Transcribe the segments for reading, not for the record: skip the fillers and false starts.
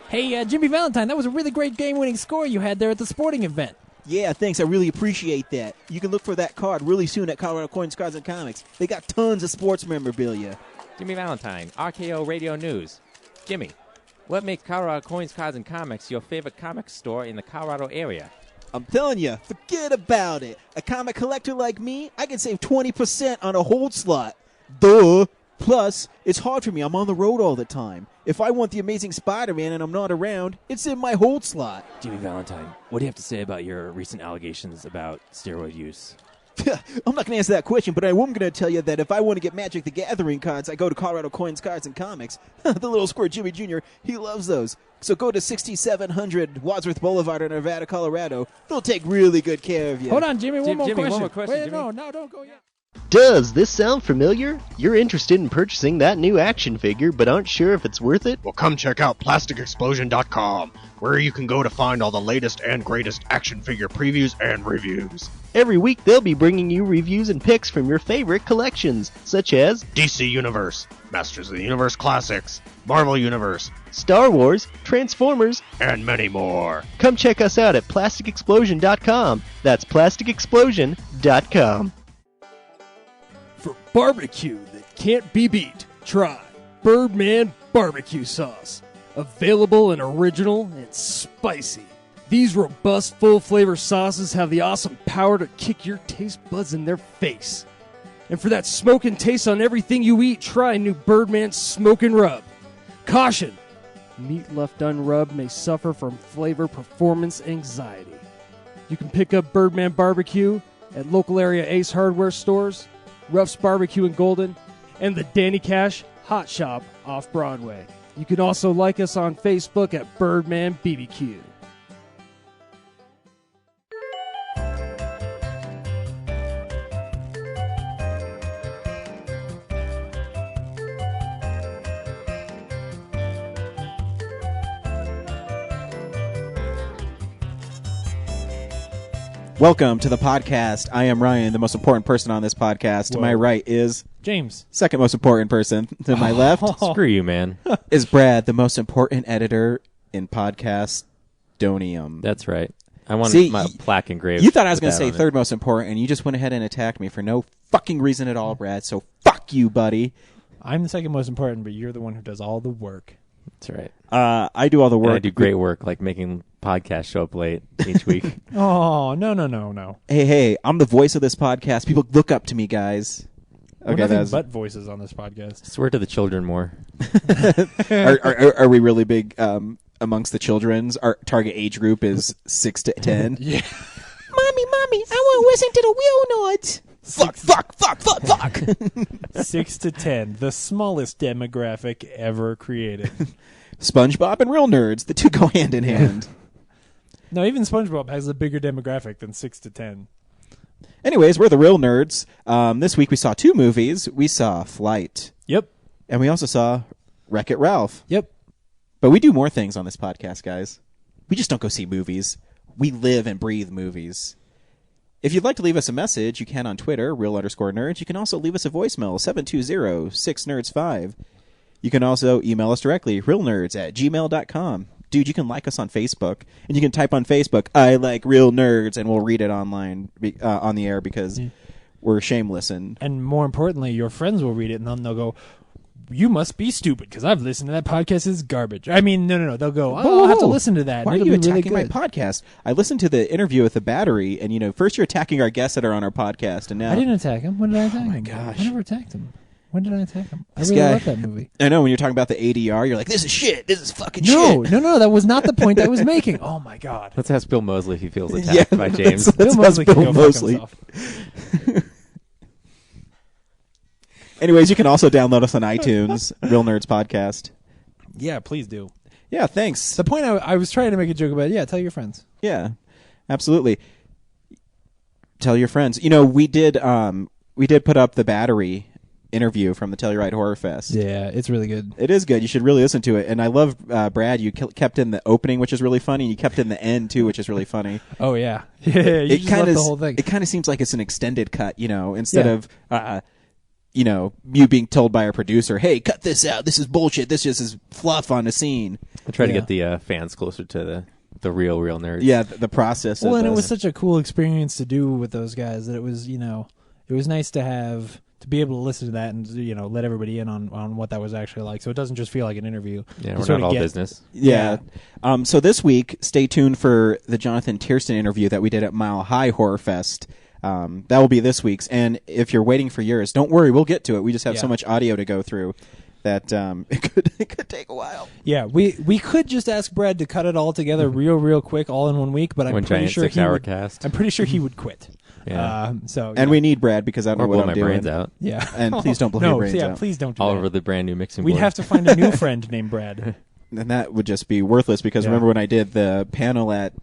Hey, Jimmy Valentine, that was a really great game-winning score you had there at the sporting event. Yeah, thanks. I really appreciate that. You can look for that card really soon at Colorado Coins, Cards, and Comics. They got tons of sports memorabilia. Jimmy Valentine, RKO Radio News. Jimmy, what makes Colorado Coins, Cards, and Comics your favorite comic store in the Colorado area? I'm telling you, forget about it. A comic collector like me, I can save 20% on a hold slot. Duh. Plus, it's hard for me. I'm on the road all the time. If I want the Amazing Spider-Man and I'm not around, it's in my hold slot. Jimmy Valentine, what do you have to say about your recent allegations about steroid use? I'm not going to answer that question, but I am going to tell you that if I want to get Magic the Gathering cards, I go to Colorado Coins, Cards, and Comics. The little square Jimmy Jr., he loves those. So go to 6700 Wadsworth Boulevard in Nevada, Colorado. They'll take really good care of you. Hold on, Jimmy, one more question. Wait, Jimmy. no, don't go yet. Does this sound familiar? You're interested in purchasing that new action figure, but aren't sure if it's worth it? Well, come check out PlasticExplosion.com, where you can go to find all the latest and greatest action figure previews and reviews. Every week they'll be bringing you reviews and picks from your favorite collections, such as DC Universe, Masters of the Universe Classics, Marvel Universe, Star Wars, Transformers, and many more. Come check us out at PlasticExplosion.com. That's PlasticExplosion.com. For barbecue that can't be beat, try Birdman Barbecue Sauce. Available and original and spicy. These robust, full-flavor sauces have the awesome power to kick your taste buds in their face. And for that smoking taste on everything you eat, try new Birdman Smokin' Rub. Caution! Meat left unrubbed may suffer from flavor performance anxiety. You can pick up Birdman Barbecue at local area Ace Hardware stores, Ruff's Barbecue in Golden, and the Danny Cash Hot Shop off Broadway. You can also like us on Facebook at Birdman BBQ. Welcome to the podcast. I am Ryan, the most important person on this podcast. To my right is James. Second most important person. To my left Screw you, man. is Brad, the most important editor in Podcastonium. That's right. I want See, my plaque engraved. You thought I was going with to that say on third most important, and you just went ahead and attacked me for no fucking reason at all, Brad. So fuck you, buddy. I'm the second most important, but you're the one who does all the work. it. That's right. I do all the And work. I do great work, like making podcasts show up late each week. Oh, no. Hey, I'm the voice of this podcast. People look up to me, guys. We're Okay, nothing that's but voices on this podcast. Swear to the children more. are we really big amongst the children's? Our target age group is 6 to 10. Yeah. Mommy, I want to listen to the wheel notes. Fuck. 6 to 10, the smallest demographic ever created. SpongeBob and Real Nerds, the two go hand in hand. No, even SpongeBob has a bigger demographic than 6 to 10. Anyways, we're the Real Nerds. This week we saw two movies. We saw Flight, Yep. and we also saw Wreck-It Ralph. Yep. But we do more things on this podcast, guys. We just don't go see movies. We live and breathe movies. If you'd like to leave us a message, you can on Twitter, real_nerds. You can also leave us a voicemail, 720-6nerds5. You can also email us directly, realnerds@gmail.com. Dude, you can like us on Facebook, and you can type on Facebook, I like Real Nerds, and we'll read it online on the air because we're shameless. And more importantly, your friends will read it, and then they'll go, you must be stupid because I've listened to that podcast. It's garbage. I mean, no. They'll go, I'll have to listen to that. Why are It'll you be really attacking my good. podcast? I listened to the interview with the Battery, and first you're attacking our guests that are on our podcast, and now I didn't attack him. When did I attack him? my gosh. I never attacked him. When did I attack him? I This really guy- love that movie. I know when you're talking about the ADR, you're like, this is shit. This is fucking No, shit. no, that was not the point I was making. Oh my god. Let's ask Bill Mosley if he feels attacked by James. Let's Bill ask Mosley can Bill go Mosley. fuck himself. Anyways, you can also download us on iTunes, Real Nerds Podcast. Yeah, please do. Yeah, thanks. The point I was trying to make a joke about, tell your friends. Yeah, absolutely. Tell your friends. We did put up the Battery interview from the Telluride Horror Fest. Yeah, it's really good. It is good. You should really listen to it. And I love, Brad, you kept in the opening, which is really funny, and you kept in the end, too, which is really funny. Oh, yeah. Yeah, you just left the whole thing. It kind of seems like it's an extended cut, instead of, you being told by our producer, hey, cut this out. This is bullshit. This just is fluff on a scene. I try to Yeah. get the fans closer to the real nerds. Yeah, the process. Well, of and it the- was such a cool experience to do with those guys that it was, it was nice to be able to listen to that and, let everybody in on what that was actually like. So it doesn't just feel like an interview. Yeah, You we're sort not of all get- business. Yeah. So this week, stay tuned for the Jonathan Tiersten interview that we did at Mile High Horror Fest. That will be this week's. And if you're waiting for yours, don't worry, we'll get to it. We just have so Yeah. much audio to go through that it could take a while. Yeah, we could just ask Brad to cut it all together real quick, all in one week. But I'm One pretty giant sure 6-hour would. cast. I'm pretty sure he would quit. Yeah. And we need Brad because I don't Or know what blow I'm my doing. brains out Yeah. And please don't blow no, your brains yeah, out. please don't do all that. over the brand new mixing We'd board. have to find a new friend named Brad. And that would just be worthless because Yeah. remember when I did the panel at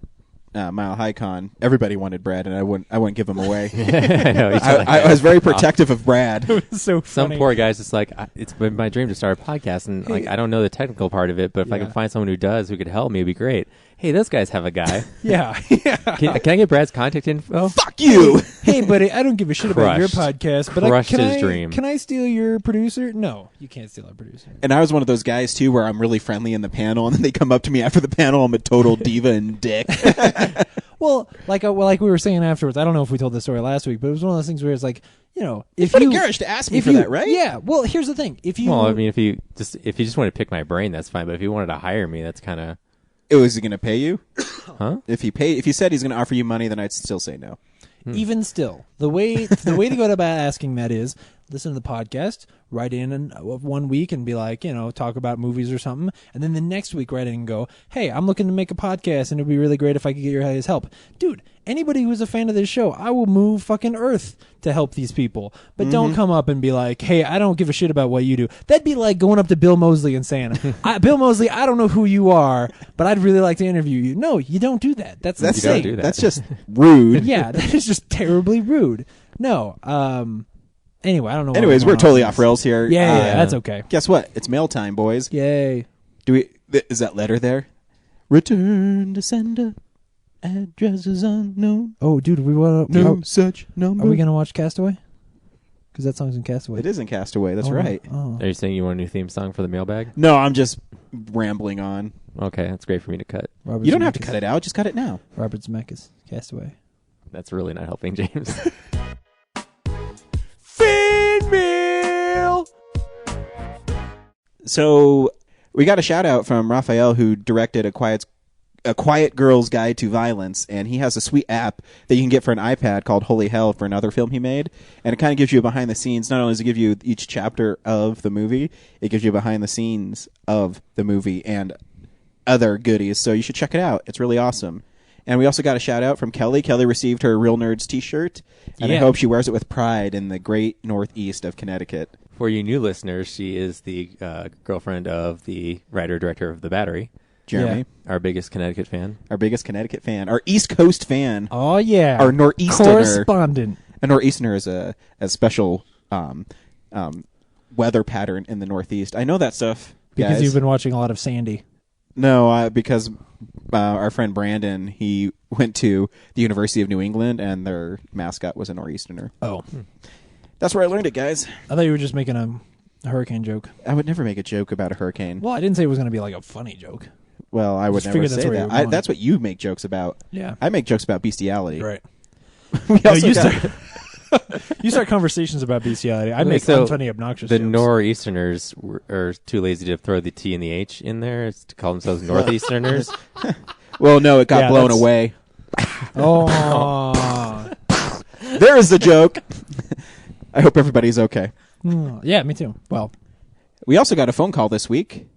Mile High Con, everybody wanted Brad, and I wouldn't give him away. I know. he's like, I was very protective of Brad. So Some funny. poor guy's just like, it's been my dream to start a podcast, and like I don't know the technical part of it, but if I Yeah. can find someone who does, who could help me, it'd be great. Hey, those guys have a guy. Yeah. Can I get Brad's contact info? Fuck you! Hey, buddy, I don't give a shit about your Crushed. podcast, but Crushed can his I, dream. Can I steal your producer? No, you can't steal our producer. And I was one of those guys too, where I'm really friendly in the panel, and then they come up to me after the panel. I'm a total diva and dick. Well, like we were saying afterwards, I don't know if we told this story last week, but it was one of those things where it's like, if Pretty you garish to ask me if for you- that, right? Yeah. Well, here's the thing: if you, Well, I mean, if you just wanted to pick my brain, that's fine. But if you wanted to hire me, that's kind of Was he going to pay you? huh? If he said he's going to offer you money, then I'd still say no. even still, the way to go about asking that is listen to the podcast, write in 1 week and be like, talk about movies or something, and then the next week write in and go, hey, I'm looking to make a podcast, and it'd be really great if I could get your guys' help, dude. Anybody who's a fan of this show, I will move fucking earth to help these people. But don't come up and be like, hey, I don't give a shit about what you do. That'd be like going up to Bill Moseley and saying, Bill Moseley, I don't know who you are, but I'd really like to interview you. No, you don't do that. That's That's insane. do that. That's just rude. Yeah, that is just terribly rude. No. Anyway, I don't know. what Anyways, was going we're totally on. off rails here. Yeah, that's okay. Guess what? It's mail time, boys. Yay. Do we? Is that letter there? Return to sender. Address is unknown. Oh, dude, we want to. No such number. Are we gonna watch Castaway? Because that song's in Castaway. It is in Castaway. That's Oh, right. Oh. Are you saying you want a new theme song for the mailbag? No, I'm just rambling on. Okay, that's great for me to cut. Robert You don't have to Zemeckis. cut it out. Just cut it now. Robert Zemeckis, Castaway. That's really not helping, James. Fan mail. So we got a shout out from Raphael, who directed a Quiet Girl's Guide to Violence, and he has a sweet app that you can get for an iPad called Holy Hell for another film he made, and it kind of gives you a behind the scenes. Not only does it give you each chapter of the movie, it gives you a behind the scenes of the movie and other goodies. So you should check it out. It's really awesome. And we also got a shout out from Kelly. Kelly received her Real Nerds t-shirt, and I Yeah. hope she wears it with pride in the great northeast of Connecticut. For you new listeners, she is the girlfriend of the writer-director of The Battery, Jeremy, our biggest Connecticut fan. our biggest Connecticut fan, our East Coast fan. Oh yeah. Our nor'easterner. correspondent. A nor'easterner is a special weather pattern in the Northeast. I know that stuff, Because guys. you've been watching a lot of Sandy. No, because our friend Brandon, he went to the University of New England, and their mascot was a nor'easterner. Oh, That's where I learned it, guys. I thought you were just making a hurricane joke. I would never make a joke about a hurricane. Well, I didn't say it was going to be like a funny joke. Well, I would Just never figured that's say where that. you were going. That's what you make jokes about. Yeah. I make jokes about bestiality. Right. We also you got- You start conversations about bestiality. I make So, unfunny, obnoxious The jokes. Nor'easterners are too lazy to throw the T and the H in there to call themselves Northeasterners. well, no, it got Yeah, blown that's- away. Oh. There is the joke. I hope everybody's okay. Yeah, me too. Well, We also got a phone call this week.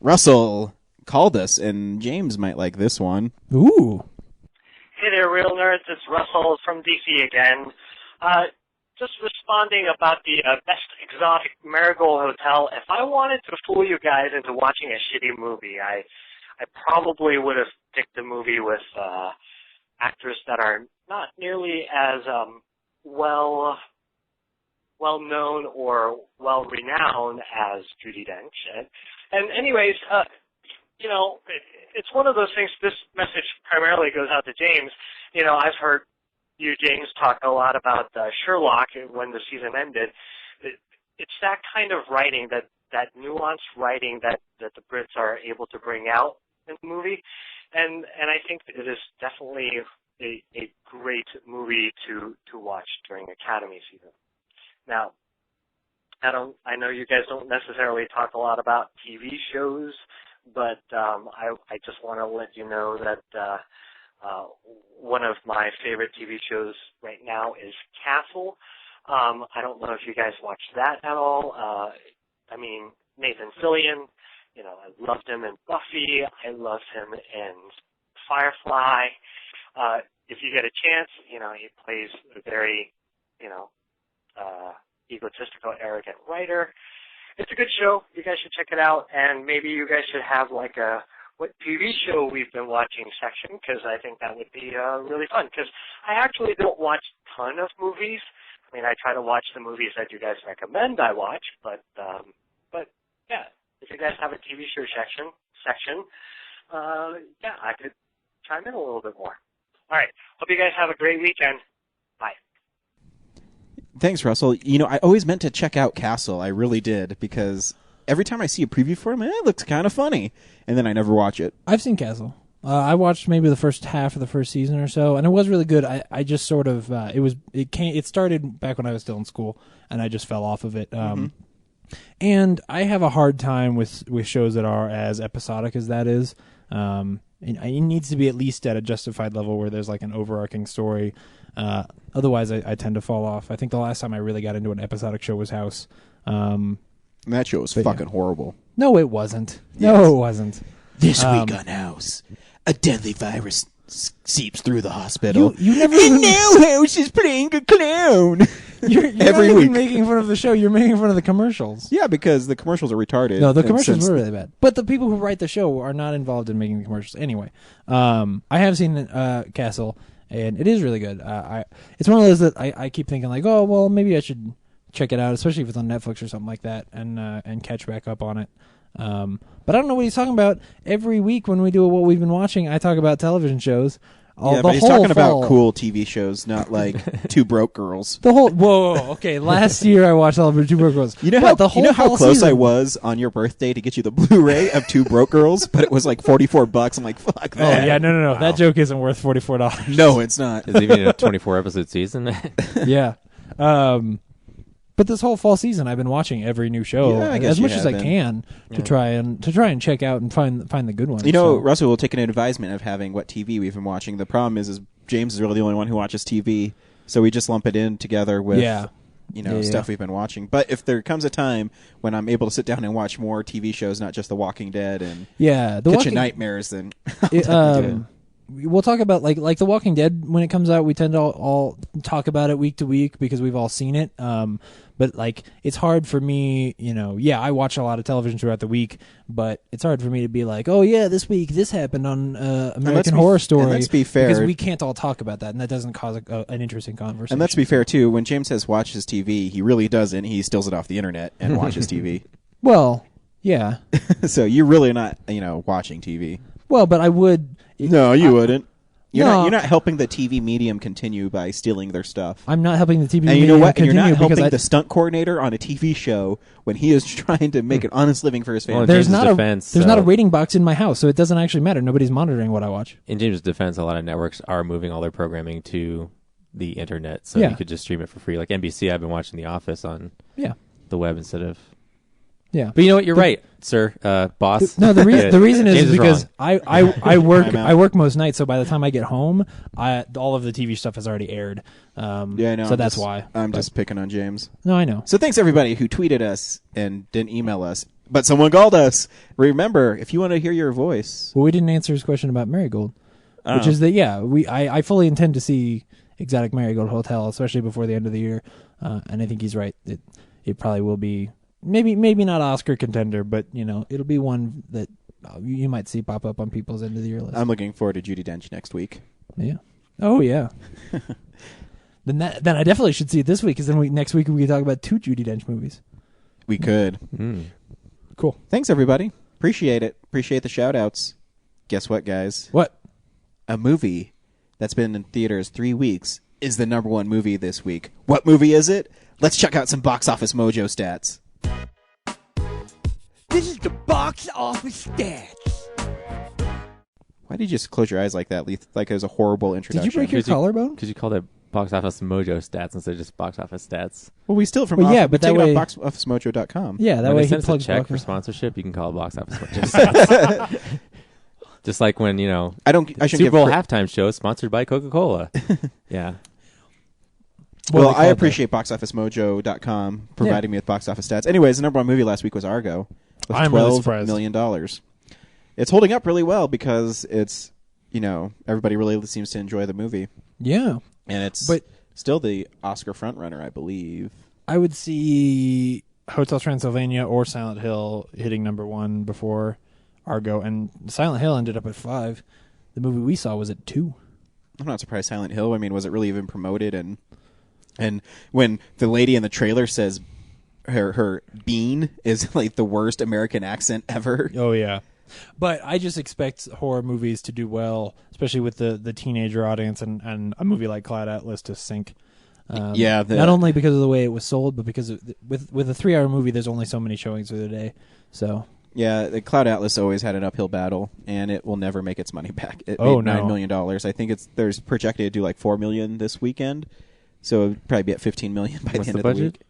Russell called us, and James might like this one. ooh. Hey there, real nerds. It's Russell from DC again. Just responding about the Best Exotic Marigold Hotel. If I wanted to fool you guys into watching a shitty movie, I probably would have picked a movie with actors that are not nearly as well known or well renowned as Judi Dench. And anyways, it's one of those things. This message primarily goes out to James. I've heard you, James, talk a lot about Sherlock when the season ended. It's that kind of writing that that nuanced writing that the Brits are able to bring out in the movie, and I think it is definitely a great movie to watch during Academy season. Now, I know you guys don't necessarily talk a lot about TV shows, but I just want to let you know that one of my favorite TV shows right now is Castle. I don't know if you guys watch that at all. I mean, Nathan Fillion, you know, I loved him in Buffy. I loved him in Firefly. If you get a chance, you know, he plays a very, you know, egotistical, arrogant writer. It's a good show. You guys should check it out, and maybe you guys should have like a what TV show we've been watching section, because I think that would be really fun, because I actually don't watch a ton of movies. I mean, I try to watch the movies that you guys recommend I watch, but yeah, if you guys have a TV show section, yeah, I could chime in a little bit more. All right. Hope you guys have a great weekend. Bye. Thanks, Russell. You know, I always meant to check out Castle. I really did, because every time I see a preview for him, it looks kind of funny, and then I never watch it. I've seen Castle. I watched maybe the first half of the first season or so, and it was really good. I just sort of it started back when I was still in school, and I just fell off of it. And I have a hard time with shows that are as episodic as that is. It needs to be at least at a justified level where there's like an overarching story. Otherwise, I tend to fall off. I think the last time I really got into an episodic show was House. And that show was fucking horrible. No, it wasn't. Yes. No, it wasn't. This week on House, a deadly virus seeps through the hospital. You never and even... now House is playing a clown. You're every not week even making fun of the show. You're making fun of the commercials. Yeah, because the commercials are retarded. No, the commercials were really bad. But the people who write the show are not involved in making the commercials. Anyway, I have seen Castle, and it is really good. It's one of those that I keep thinking like, oh, well, maybe I should check it out, especially if it's on Netflix or something like that, and catch back up on it. But I don't know what he's talking about. Every week when we do what we've been watching, I talk about television shows. Yeah, but he's talking about cool TV shows, not like Two Broke Girls. Whoa, okay. Last year I watched all of Two Broke Girls. You know how close I was on your birthday to get you the Blu-ray of Two Broke Girls, but it was like $44. I'm like, fuck that. Oh yeah, no. Wow. That joke isn't worth $44. No, it's not. Is it even a 24 episode season? Yeah. But this whole fall season, I've been watching every new show as much as I can to try and check out and find the good ones. You know, Russell will take an advisement of having what TV we've been watching. The problem is James is really the only one who watches TV, so we just lump it in together with stuff we've been watching. But if there comes a time when I'm able to sit down and watch more TV shows, not just The Walking Dead and Kitchen Nightmares, then we'll talk about like The Walking Dead when it comes out. We tend to all talk about it week to week because we've all seen it. But like it's hard for me, I watch a lot of television throughout the week, but it's hard for me to be like, oh yeah, this week this happened on American Horror Story. And let's be fair, because we can't all talk about that, and that doesn't cause an interesting conversation. And let's be fair too. When James says watches TV, he really doesn't. He steals it off the internet and watches TV. Well, yeah. So you're really not, watching TV. Well, but I would. No, you wouldn't. You're not helping the TV medium continue by stealing their stuff. I'm not helping the TV medium continue. And you know what? And you're not helping the stunt coordinator on a TV show when he is trying to make an honest living for his family. Well, there's not a rating box in my house, so it doesn't actually matter. Nobody's monitoring what I watch. In James' defense, a lot of networks are moving all their programming to the internet, so you could just stream it for free. Like NBC, I've been watching The Office on the web instead of... Yeah, but you know what? You're right, sir, boss. No, the reason is because I work most nights, so by the time I get home, all of the TV stuff has already aired. So that's why. I'm just picking on James. No, I know. So thanks everybody who tweeted us and didn't email us, but someone called us. Remember, if you want to hear your voice. Well, we didn't answer his question about Marigold, which is that I fully intend to see Exotic Marigold Hotel, especially before the end of the year, and I think he's right. It probably will be. Maybe not Oscar contender, but it'll be one that you might see pop up on people's end of the year list. I'm looking forward to Judi Dench next week. Yeah. Oh yeah. Then I definitely should see it this week, because then next week we can talk about 2 Judi Dench movies. We could. Cool. Thanks everybody. Appreciate it. Appreciate the shout outs. Guess what, guys? What? A movie that's been in theaters 3 weeks is the #1 movie this week. What movie is it? Let's check out some Box Office Mojo stats. This is the box office stats. Why did you just close your eyes like that, Leith? Like it was a horrible introduction. Did you break your collarbone? Because you called it Box Office Mojo Stats instead of just Box Office Stats. Well, we steal it from but that way BoxOfficeMojo.com. Yeah, that when way they he send us a plugs check Blocker. for sponsorship, you can call it Box Office Mojo Stats. Just like when, I shouldn't Super Bowl halftime show sponsored by Coca-Cola. Yeah. Well, I appreciate BoxOfficeMojo.com providing me with box office stats. Anyways, the number one movie last week was Argo with I'm really $12 surprised. million. It's holding up really well because it's, everybody really seems to enjoy the movie. Yeah. And it's But- still the Oscar frontrunner, I believe. I would see Hotel Transylvania or Silent Hill hitting number one before Argo, and Silent Hill ended up at 5. The movie we saw was at 2. I'm not surprised Silent Hill. I mean, was it really even promoted? And when the lady in the trailer says her bean is like the worst American accent ever. Oh, yeah. But I just expect horror movies to do well, especially with the teenager audience, and a movie like Cloud Atlas to sink. Not only because of the way it was sold, but because with a 3-hour movie, there's only so many showings through the day. So yeah, the Cloud Atlas always had an uphill battle, and it will never make its money back. It Oh, made no. $9 million. I think there's projected to do like $4 million this weekend, so it would probably be at $15 million by What's the end the of the budget? week.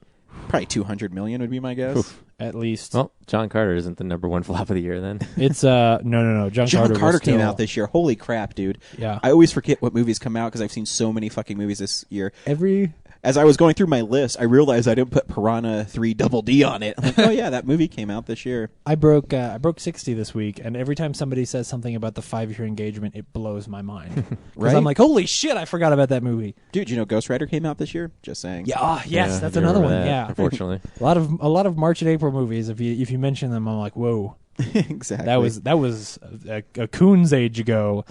Probably $200 million would be my guess. Oof. at least. Well, John Carter isn't the number one flop of the year then. It's no. John Carter came still out this year. Holy crap, dude! Yeah. I always forget what movies come out because I've seen so many fucking movies this year. Every As I was going through my list, I realized I didn't put Piranha 3 Double D on it. I'm like, oh yeah, that movie came out this year. I broke 60 this week, and every time somebody says something about the 5-year engagement, it blows my mind. Because Right? I'm like, holy shit, I forgot about that movie. Dude, you know Ghost Rider came out this year? Just saying. Yeah, yes, Yeah, that's I do another remember one. that, Yeah, unfortunately. a lot of March and April movies. If you mention them, I'm like, whoa, Exactly. that was a Coon's age ago.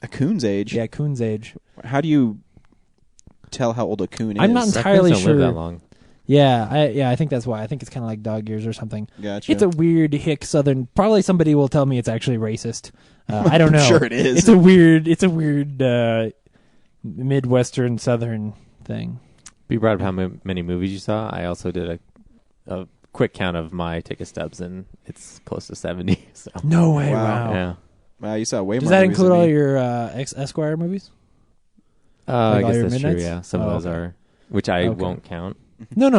A Coon's age? Yeah, Coon's age. How do you tell how old a coon is? I'm not entirely Raccoons sure. don't live that long. Yeah, I think that's why. I think it's kind of like dog years or something. Gotcha. It's a weird hick Southern. Probably somebody will tell me it's actually racist. I don't know. I'm sure it is. It's a weird Midwestern Southern thing. You brought up how many movies you saw. I also did a quick count of my ticket stubs, and it's close to 70. So No way! Wow. Wow. yeah. Wow, you saw way Does more that movies include than all me. your Esquire movies? I all guess your that's true. Midnights? Yeah, some of Oh, those okay. are, which I Okay. won't count. No.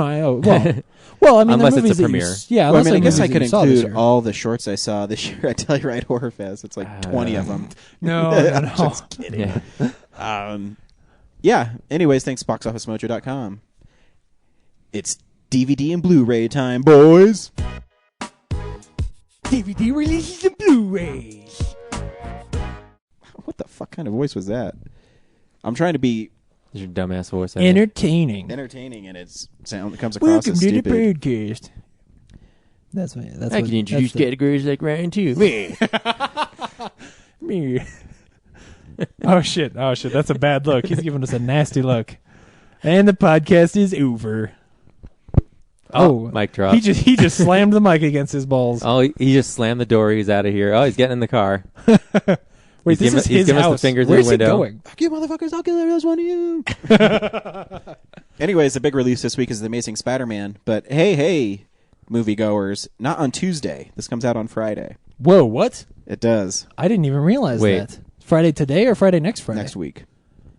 Well, I mean, Unless the it's a movies that you premiere. yeah, Well, I unless mean, I the guess I movies could that you saw this include year. all the shorts I saw this year at Telluride Horror Fest. It's like 20 of them. No. Just kidding. Yeah. Yeah. Anyways, thanks BoxOfficeMojo.com. It's DVD and Blu-ray time, boys. DVD releases and Blu-rays. What the fuck kind of voice was that? I'm trying to be Is your dumbass voice Entertaining. entertaining, and it comes across Welcome as to the stupid. podcast. That's what. That's I what, can introduce that's the- categories like Ryan too. Me. Me. Oh shit! That's a bad look. He's giving us a nasty look. And the podcast is over. Oh, Mic drop. He just slammed the mic against his balls. Oh, he just slammed the door. He's out of here. Oh, he's getting in the car. Wait, he's this is he's his giving us house. the finger through Where's the window. he going? Fuck you, motherfuckers! I'll kill every last one of you. Anyways, the big release this week is The Amazing Spider-Man. But hey, moviegoers, not on Tuesday. This comes out on Friday. Whoa, what? It does. I didn't even realize Wait. that. Friday today or Friday next Friday? Next week.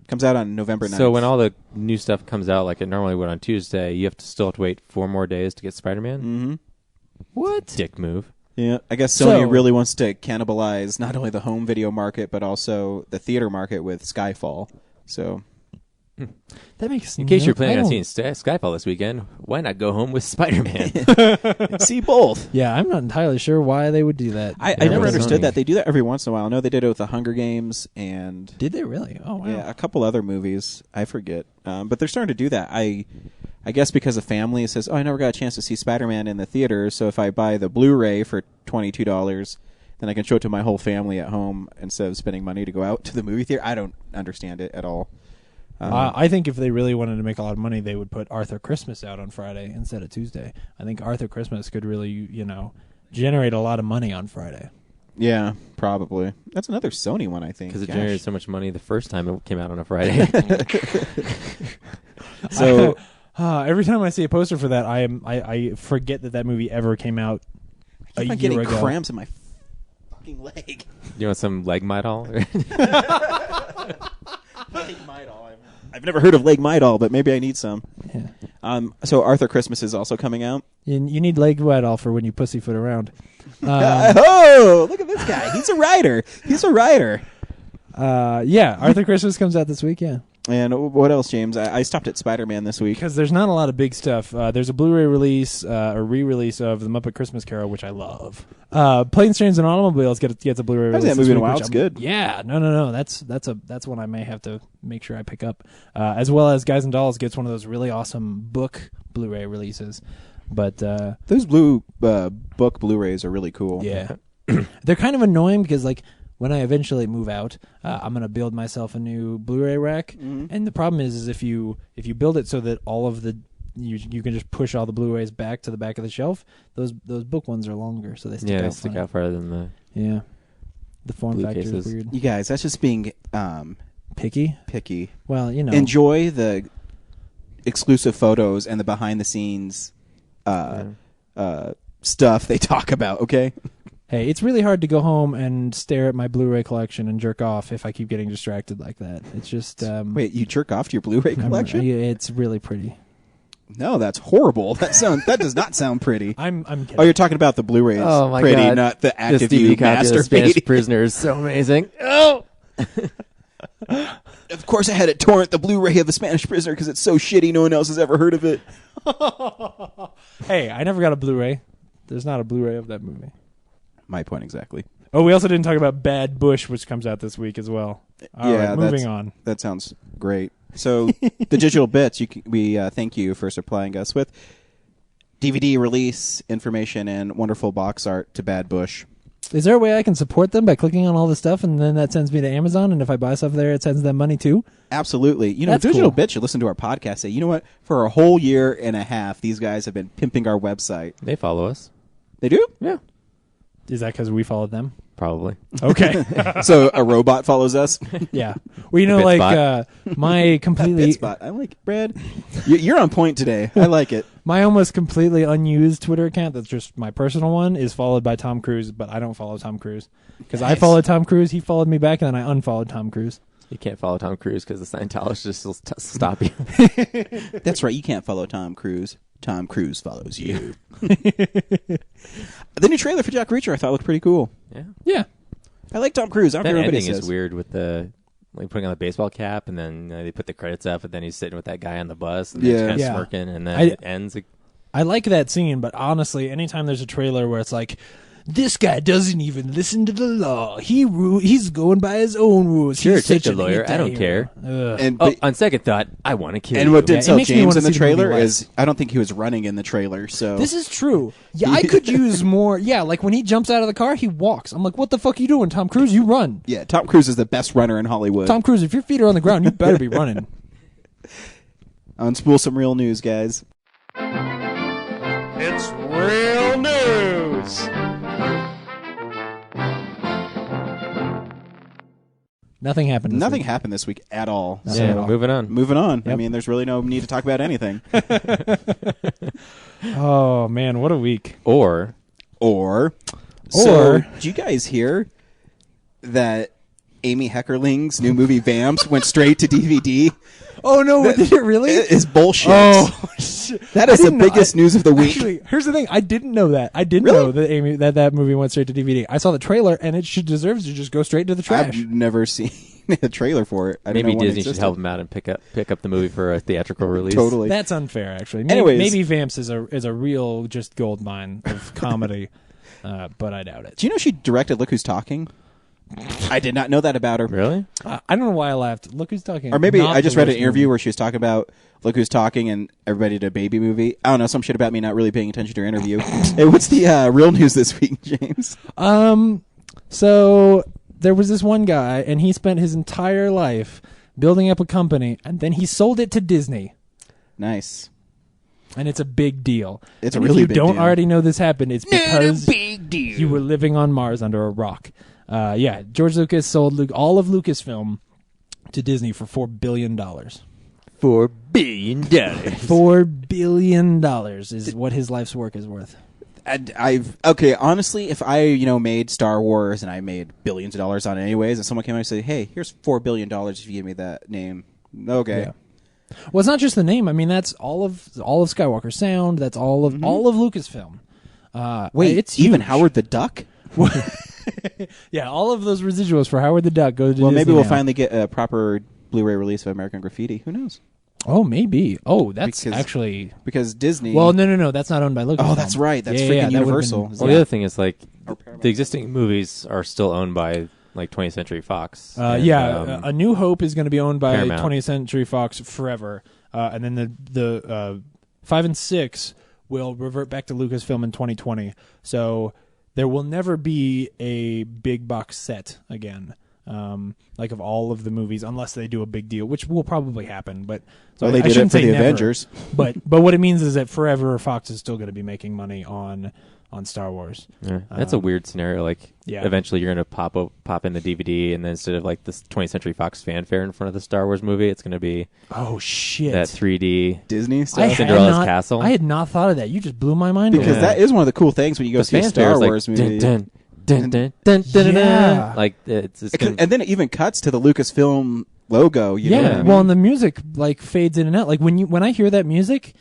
Comes out on November 9th. So when all the new stuff comes out, like it normally would on Tuesday, you still have to wait 4 more days to get Spider-Man. Mm-hmm. What? Dick move. Yeah, I guess Sony So- really wants to cannibalize not only the home video market, but also the theater market with Skyfall. So That makes In case no- you're planning I on don't- seeing Skyfall this weekend, why not go home with Spider-Man? see both. Yeah, I'm not entirely sure why they would do that. I Yeah, never with understood Sony. that. They do that every once in a while. I know they did it with the Hunger Games and Did they really? Oh wow. yeah, a couple other movies. I forget. But they're starting to do that. I guess because a family says, oh, I never got a chance to see Spider-Man in the theater, so if I buy the Blu-ray for $22, then I can show it to my whole family at home instead of spending money to go out to the movie theater. I don't understand it at all. I think if they really wanted to make a lot of money, they would put Arthur Christmas out on Friday instead of Tuesday. I think Arthur Christmas could really, generate a lot of money on Friday. Yeah, probably. That's another Sony one, I think. Because it Gosh. generated so much money the first time it came out on a Friday. So Every time I see a poster for that, I forget that movie ever came out a I'm year getting ago. cramps in my fucking leg. You want some leg Midol? Leg Midol. I've never heard of Leg Midol, but maybe I need some. Yeah. So Arthur Christmas is also coming out. You need leg Midol for when you pussyfoot around. Oh, look at this guy. He's a writer. Yeah, Arthur Christmas comes out this week, yeah. And what else, James? I stopped at Spider-Man this week. Because there's not a lot of big stuff. There's a Blu-ray release, a re-release of The Muppet Christmas Carol, which I love. Planes, Trains, and Automobiles gets a Blu-ray release. That movie in a week, while. which It's I'm- good. Yeah, no. That's one I may have to make sure I pick up. As well as Guys and Dolls gets one of those really awesome book Blu-ray releases. But those book Blu-rays are really cool. yeah, they're kind of annoying because like. When I eventually move out, I'm going to build myself a new Blu-ray rack. Mm-hmm. And the problem is if you build it so that all of the you can just push all the Blu-rays back to the back of the shelf, those book ones are longer, so they stick out. Yeah, they stick out farther than the form blue factor cases. is weird. You guys, that's just being Picky. Well, enjoy the exclusive photos and the behind-the-scenes stuff they talk about. Okay. Hey, it's really hard to go home and stare at my Blu-ray collection and jerk off if I keep getting distracted like that. It's just wait, you jerk off to your Blu-ray collection? It's really pretty. No, that's horrible. That does not sound pretty. I'm kidding. Oh, you're talking about the Blu-rays. Oh my pretty, God. not the active this you DVD copy of the Spanish masturbating. Prisoner is so amazing. Oh, Of course, I had to torrent the Blu-ray of the Spanish Prisoner because it's so shitty. No one else has ever heard of it. Hey, I never got a Blu-ray. There's not a Blu-ray of that movie. My point exactly. Oh, we also didn't talk about Bad Bush, which comes out this week as well. All right, moving on. That sounds great. So, the digital bits, we thank you for supplying us with DVD release information and wonderful box art to Bad Bush. Is there a way I can support them by clicking on all the stuff, and then that sends me to Amazon, and if I buy stuff there, it sends them money too? Absolutely. That's Digital cool. Bits should listen to our podcast. Say, you know what? For a whole year and a half, these guys have been pimping our website. they follow us. They do? Yeah, Is that because we followed them? probably. Okay. So a robot follows us? Yeah. Well, you know, Bit like spot. my completely, Bitspot. I like it, Brad. You're on point today. I like it. my almost completely unused Twitter account that's just my personal one is followed by Tom Cruise, but I don't follow Tom Cruise because I Nice. followed Tom Cruise, he followed me back, and then I unfollowed Tom Cruise. You can't follow Tom Cruise because the Scientologists will stop you. That's right. You can't follow Tom Cruise. Tom Cruise follows you. The new trailer for Jack Reacher I thought looked pretty cool. Yeah, Yeah. I like Tom Cruise. I don't that care what anybody ending says. is weird with the like putting on the baseball cap and then they put the credits up, and then he's sitting with that guy on the bus and he's Yeah. kind of Yeah. smirking, and then I- it ends. I like that scene, but honestly, anytime there's a trailer where it's like, this guy doesn't even listen to the law. He's going by his own rules. Sure, He's take such the an lawyer. I don't anti-hero." care. Ugh. And Oh, on second thought, I want to kill and you. what did Yeah, it sell makes me James wanna in the see the movie trailer less. is I don't think he was running in the trailer. So This is true. Yeah, I could use more. Yeah, like when he jumps out of the car, he walks. I'm like, what the fuck are you doing, Tom Cruise? You run. yeah, Tom Cruise is the best runner in Hollywood. Tom Cruise, if your feet are on the ground, you better be running. Unspool some real news, guys. It's real news. Nothing happened. This Nothing week. happened this week at all. Nothing Yeah, at all. moving on. Moving on. I Yep. mean, there's really no need to talk about anything. Oh man, what a week. Or Or, do you guys hear that Amy Heckerling's new movie Vamps went straight to DVD? Oh no, did it really? It is bullshit. Oh shit! That I is the didn't know- biggest news of the week. Actually, here's the thing: I didn't know that. I didn't Really? know that that movie went straight to DVD. I saw the trailer, and it deserves to just go straight to the trash. I've never seen a trailer for it. I didn't maybe know one Disney should existed. help him out and pick up the movie for a theatrical release. Totally. That's unfair, actually. Maybe, Anyways. maybe Vamps is a real just gold mine of comedy, but I doubt it. Do you know she directed Look Who's Talking? I did not know that about her. Really? I don't know why I laughed. Look who's talking. Or maybe Not I just the read an worst interview movie. where she was talking about Look Who's Talking and everybody did a baby movie. I don't know, some shit about me not really paying attention to her interview. Hey, what's the real news this week, James? So there was this one guy, and he spent his entire life building up a company, and then he sold it to Disney. Nice. And it's a big deal. It's a And really if you big don't deal. already know this happened, it's because Big deal. you were living on Mars under a rock. George Lucas sold all of Lucasfilm to Disney for $4 billion. $4 billion. $4 billion is what his life's work is worth. Honestly, if I made Star Wars and I made billions of dollars on it anyways, and someone came out and said, "Hey, here's $4 billion if you give me that name," okay. Yeah. Well, it's not just the name. I mean, that's all of Skywalker Sound. That's all of Lucasfilm. Wait, it's even huge. Howard the Duck? Yeah, all of those residuals for Howard the Duck go to Well, Disney maybe we'll now. finally get a proper Blu-ray release of American Graffiti. Who knows? Oh, maybe. Oh, that's Because- actually. Because Disney. Well, no. That's not owned by Lucasfilm. Oh, that's right. That's Yeah, freaking that would've Universal. been- Well, the other thing is like the existing movies are still owned by like 20th Century Fox. And, A New Hope is going to be owned by Paramount. 20th Century Fox forever, and then the 5 and 6 will revert back to Lucasfilm in 2020. So there will never be a big box set again, like of all of the movies, unless they do a big deal, which will probably happen. But so Well, they I did it shouldn't for say the never. Avengers. But what it means is that forever Fox is still going to be making money on Star Wars. Yeah, that's a weird scenario. Like, Yeah. eventually you're going to pop in the DVD, and then instead of like this 20th Century Fox fanfare in front of the Star Wars movie, it's going to be Oh shit! that 3D Disney stuff. I had Cinderella's not- Castle. I had not thought of that. You just blew my mind. Because away. that is one of the cool things when you go the see a fanfare Star is like, Wars movie. dun, dun, dun, dun, dun, dun, dun, Yeah. dun. Like it's And then it even cuts to the Lucasfilm logo. You know what I mean? Well, and the music like fades in and out. Like when I hear that music,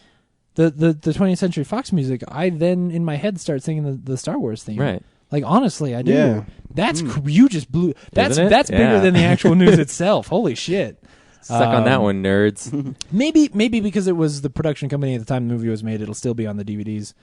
the 20th Century Fox music, I then in my head start singing the Star Wars theme. Right. Like honestly, I do. Yeah. That's you just blew. That's Isn't it? that's bigger Yeah. than the actual news itself. Holy shit. Suck on that one, nerds. Maybe because it was the production company at the time the movie was made, it'll still be on the DVDs.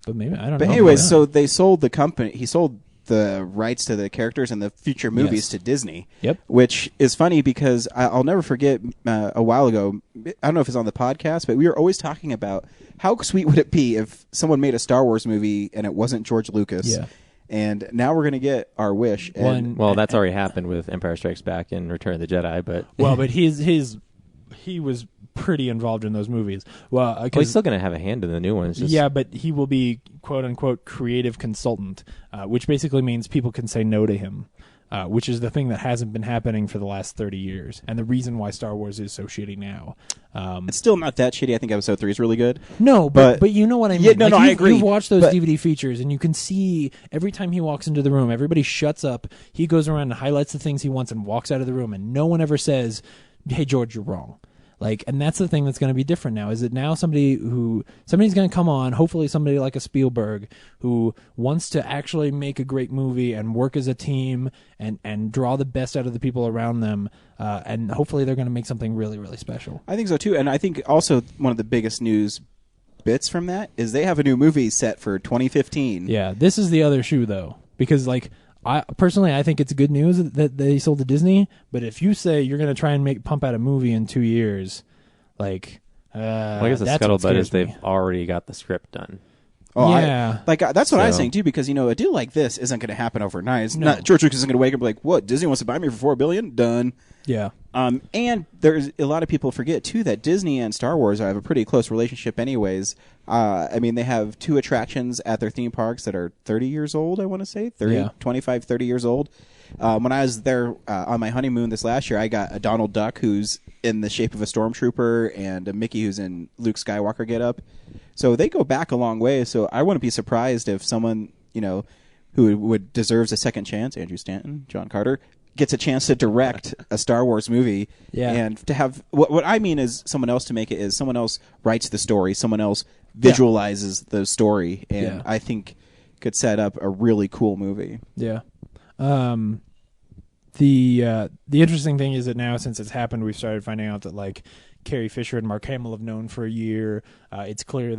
But maybe I don't know. But anyways, so they sold the company. He sold the rights to the characters and the future movies Yes. to Disney. Yep. Which is funny because I'll never forget a while ago. I don't know if it's on the podcast, but we were always talking about how sweet would it be if someone made a Star Wars movie and it wasn't George Lucas. Yeah. And now we're going to get our wish. And Well, that's already happened with Empire Strikes Back and Return of the Jedi, but but he was pretty involved in those movies. Well, he's still going to have a hand in the new ones. Just, yeah, but he will be quote unquote creative consultant, which basically means people can say no to him, which is the thing that hasn't been happening for the last 30 years, and the reason why Star Wars is so shitty now. it's still not that shitty. I think Episode 3 is really good. No, but you know what I mean. Yeah, no, I you've- agree. You've watched those But- DVD features, and you can see every time he walks into the room, everybody shuts up. He goes around and highlights the things he wants and walks out of the room, and no one ever says, "Hey, George, you're wrong." Like, and that's the thing that's going to be different now. Is that now somebody's going to come on, hopefully somebody like a Spielberg, who wants to actually make a great movie and work as a team and draw the best out of the people around them, and hopefully they're going to make something really, really special. I think so too, and I think also one of the biggest news bits from that is they have a new movie set for 2015. Yeah, this is the other shoe though, because like I think it's good news that they sold to Disney. But if you say you're going to try and pump out a movie in 2 years, like, Well, I guess the that's what scuttlebutt is scares they've me. already got the script done. Oh, Yeah. that's what I was So- saying too, because a deal like this isn't going to happen overnight. It's No. not George Lucas isn't going to wake up and be like, "What? Disney wants to buy me for $4 billion? Done." Yeah, And there's a lot of people forget too that Disney and Star Wars have a pretty close relationship, anyways. I mean, they have 2 attractions at their theme parks that are 30 years old. I want to say 30, Yeah. 25, 30 years old. When I was there on my honeymoon this last year, I got a Donald Duck who's in the shape of a stormtrooper and a Mickey who's in Luke Skywalker getup. So they go back a long way. So I wouldn't be surprised if someone who would deserves a second chance, Andrew Stanton, John Carter, gets a chance to direct a Star Wars movie. Yeah. And to have what I mean is someone else to make it is someone else writes the story, someone else visualizes the story, and Yeah. I think could set up a really cool movie. yeah. The interesting thing is that now, since it's happened, we've started finding out that like Carrie Fisher and Mark Hamill have known for a year. It's clear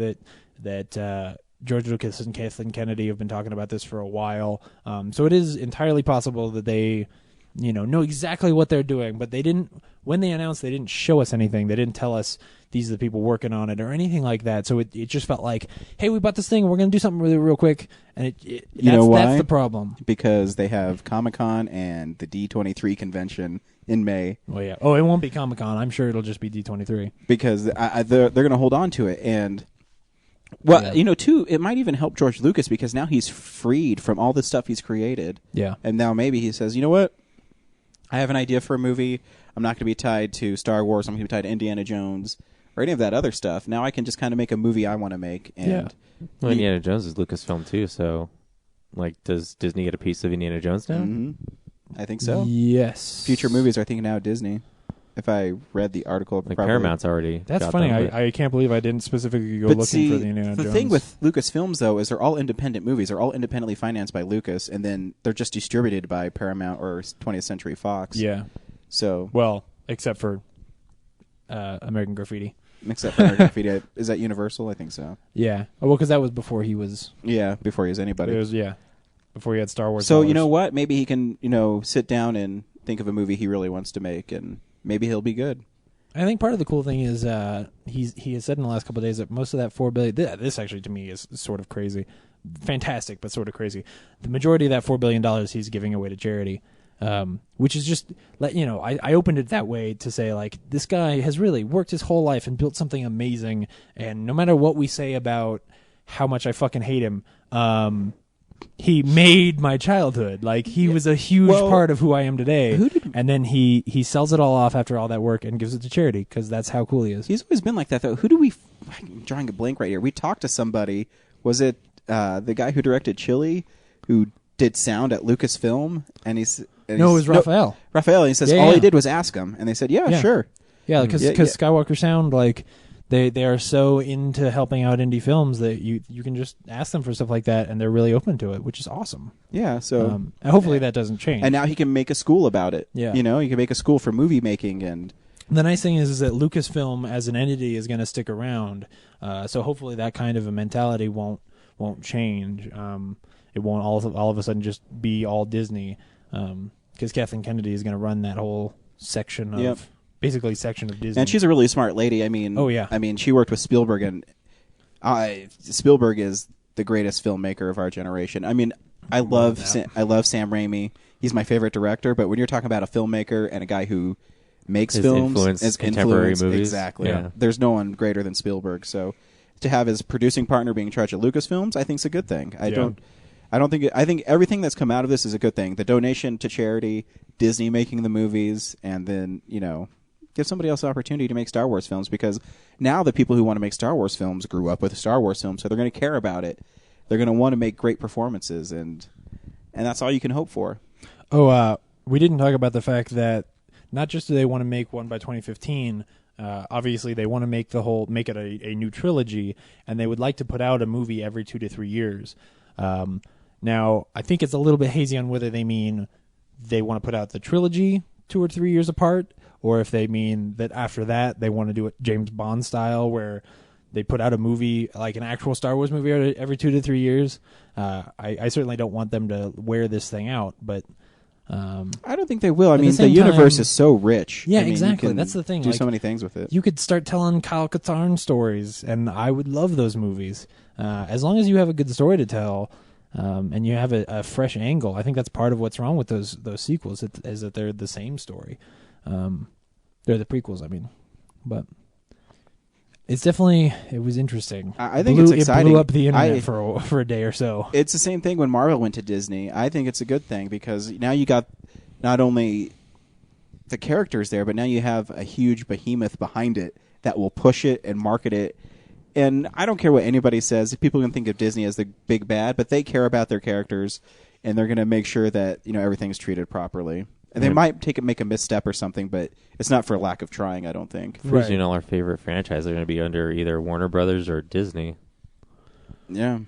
that George Lucas and Kathleen Kennedy have been talking about this for a while. So it is entirely possible that they, know exactly what they're doing, but when they announced, they didn't show us anything. They didn't tell us these are the people working on it or anything like that. So it just felt like, hey, we bought this thing. We're going to do something really real quick. And that's the problem. Because they have Comic-Con and the D23 convention in May. Well, yeah. Oh, it won't be Comic-Con. I'm sure it'll just be D23. Because they're going to hold on to it. And, well, Yeah. too, it might even help George Lucas because now he's freed from all the stuff he's created. Yeah. And now maybe he says, you know what? I have an idea for a movie. I'm not going to be tied to Star Wars. I'm going to be tied to Indiana Jones. or any of that other stuff. Now I can just kind of make a movie I want to make. And Well, Indiana Jones is Lucasfilm too, so like, does Disney get a piece of Indiana Jones now? Mm-hmm. I think so. Yes. Future movies are, I think, now Disney. If I read the article, Like probably. Paramount's already. That's got funny. them, but- I can't believe I didn't specifically go But looking see, for the Indiana Jones. the thing with Lucasfilms, though, is they're all independent movies. They're all independently financed by Lucas, and then they're just distributed by Paramount or 20th Century Fox. Yeah. So, Well, except for American Graffiti. except for American Graffiti. Is that Universal? I think so. Yeah. Oh, well, because that was before he was. Yeah, before he was anybody. It was before he had Star Wars. So, dollars. you know what? Maybe he can, sit down and think of a movie he really wants to make, and maybe he'll be good. I think part of the cool thing is he has said in the last couple of days that most of that $4 billion. This actually to me is sort of crazy, fantastic, but sort of crazy. The majority of that $4 billion he's giving away to charity, which is just I opened it that way to say, like, this guy has really worked his whole life and built something amazing, and no matter what we say about how much I fucking hate him, he made my childhood. Like, he was a huge part of who I am today. And then he sells it all off after all that work and gives it to charity because that's how cool he is. He's always been like that, though. Who do we... I'm drawing a blank right here. We talked to somebody. Was it the guy who directed Chili, who did sound at Lucasfilm? And it was Raphael. No, Raphael. And he says all he did was ask him. And they said, yeah. Sure. Yeah, because Skywalker Sound, like... They are so into helping out indie films that you can just ask them for stuff like that, and they're really open to it, which is awesome. Yeah, so and hopefully that doesn't change. And now he can make a school about it. Yeah, he can make a school for movie making. And the nice thing is that Lucasfilm as an entity is going to stick around. So hopefully that kind of a mentality won't change. It won't all of a sudden just be all Disney, because Kathleen Kennedy is going to run that whole section of. Basically, section of Disney. And she's a really smart lady. I mean, she worked with Spielberg, and Spielberg is the greatest filmmaker of our generation. I mean, I love Sam Raimi. He's my favorite director. But when you're talking about a filmmaker and a guy who makes films, contemporary movies, exactly. Yeah. There's no one greater than Spielberg. So to have his producing partner being in charge of Lucasfilms, I think is a good thing. I think everything that's come out of this is a good thing. The donation to charity, Disney making the movies, and then give somebody else the opportunity to make Star Wars films, because now the people who want to make Star Wars films grew up with Star Wars films, so they're going to care about it. They're going to want to make great performances, and that's all you can hope for. Oh, we didn't talk about the fact that not just do they want to make one by 2015, obviously they want to make it a new trilogy, and they would like to put out a movie every 2 to 3 years. Now, I think it's a little bit hazy on whether they mean they want to put out the trilogy 2 or 3 years apart, or if they mean that after that they want to do it James Bond style, where they put out a movie, like an actual Star Wars movie, every 2 to 3 years. I certainly don't want them to wear this thing out, but I don't think they will. I mean, the universe is so rich. Yeah, I mean, exactly. That's the thing. Do so many things with it. You could start telling Kyle Katarn stories, and I would love those movies. As long as you have a good story to tell, and you have a fresh angle. I think that's part of what's wrong with those sequels, is that they're the same story. They're the prequels, I mean. But it was interesting. I think it's exciting. It blew up the internet for a day or so. It's the same thing when Marvel went to Disney. I think it's a good thing, because now you got not only the characters there, but now you have a huge behemoth behind it that will push it and market it. And I don't care what anybody says. People can think of Disney as the big bad, but they care about their characters, and they're going to make sure that everything's treated properly. And they might make a misstep or something, but it's not for lack of trying, I don't think. Pretty soon all our favorite franchises are going to be under either Warner Brothers or Disney. Yeah.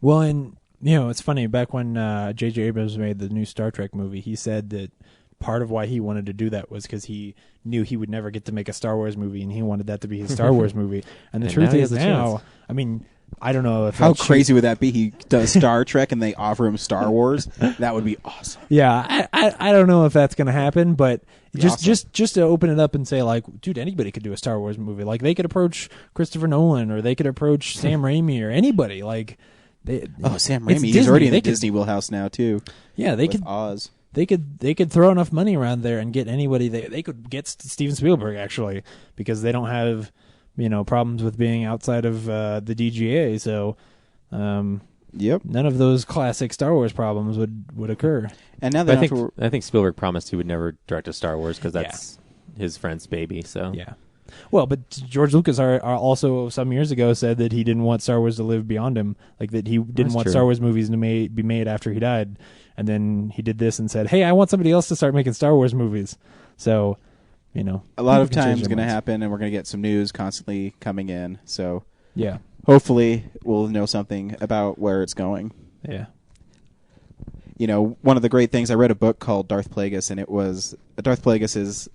Well, and it's funny. Back when J.J. Abrams made the new Star Trek movie, he said that part of why he wanted to do that was because he knew he would never get to make a Star Wars movie, and he wanted that to be his Star Wars movie. And the truth is now, I mean, I don't know if how crazy would that be? He does Star Trek and they offer him Star Wars. That would be awesome. Yeah, I don't know if that's going to happen, but just to open it up and say, like, dude, anybody could do a Star Wars movie. Like, they could approach Christopher Nolan, or they could approach Sam Raimi, or anybody. Like, Sam Raimi, he's already in the Disney wheelhouse now too. Yeah, they could Oz. They could throw enough money around there and get anybody. They could get Steven Spielberg, actually, because they don't have problems with being outside of the DGA. So, none of those classic Star Wars problems would occur. And now I think Spielberg promised he would never direct a Star Wars because that's his friend's baby. So yeah. Well, but George Lucas are also some years ago said that he didn't want Star Wars to live beyond him, like that he didn't want Star Wars movies to be made after he died. And then he did this and said, "Hey, I want somebody else to start making Star Wars movies." So, a lot of times going to happen, and we're going to get some news constantly coming in. So, yeah, hopefully we'll know something about where it's going. Yeah. One of the great things, I read a book called Darth Plagueis, and it was Darth Plagueis is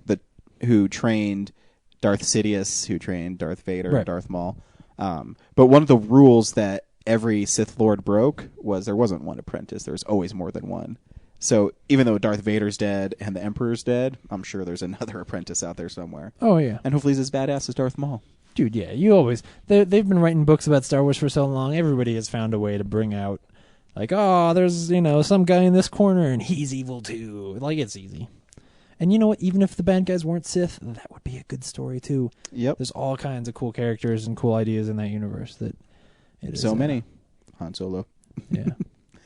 who trained Darth Sidious, who trained Darth Vader, and Darth Maul. But one of the rules that every Sith Lord broke was there wasn't one apprentice. There was always more than one. So even though Darth Vader's dead and the Emperor's dead, I'm sure there's another apprentice out there somewhere. Oh, yeah. And hopefully he's as badass as Darth Maul. Dude, yeah. They've been writing books about Star Wars for so long. Everybody has found a way to bring out, like, oh, there's, some guy in this corner and he's evil too. Like, it's easy. And you know what? Even if the bad guys weren't Sith, that would be a good story too. Yep. There's all kinds of cool characters and cool ideas in that universe that it is. So many. Han Solo. Yeah.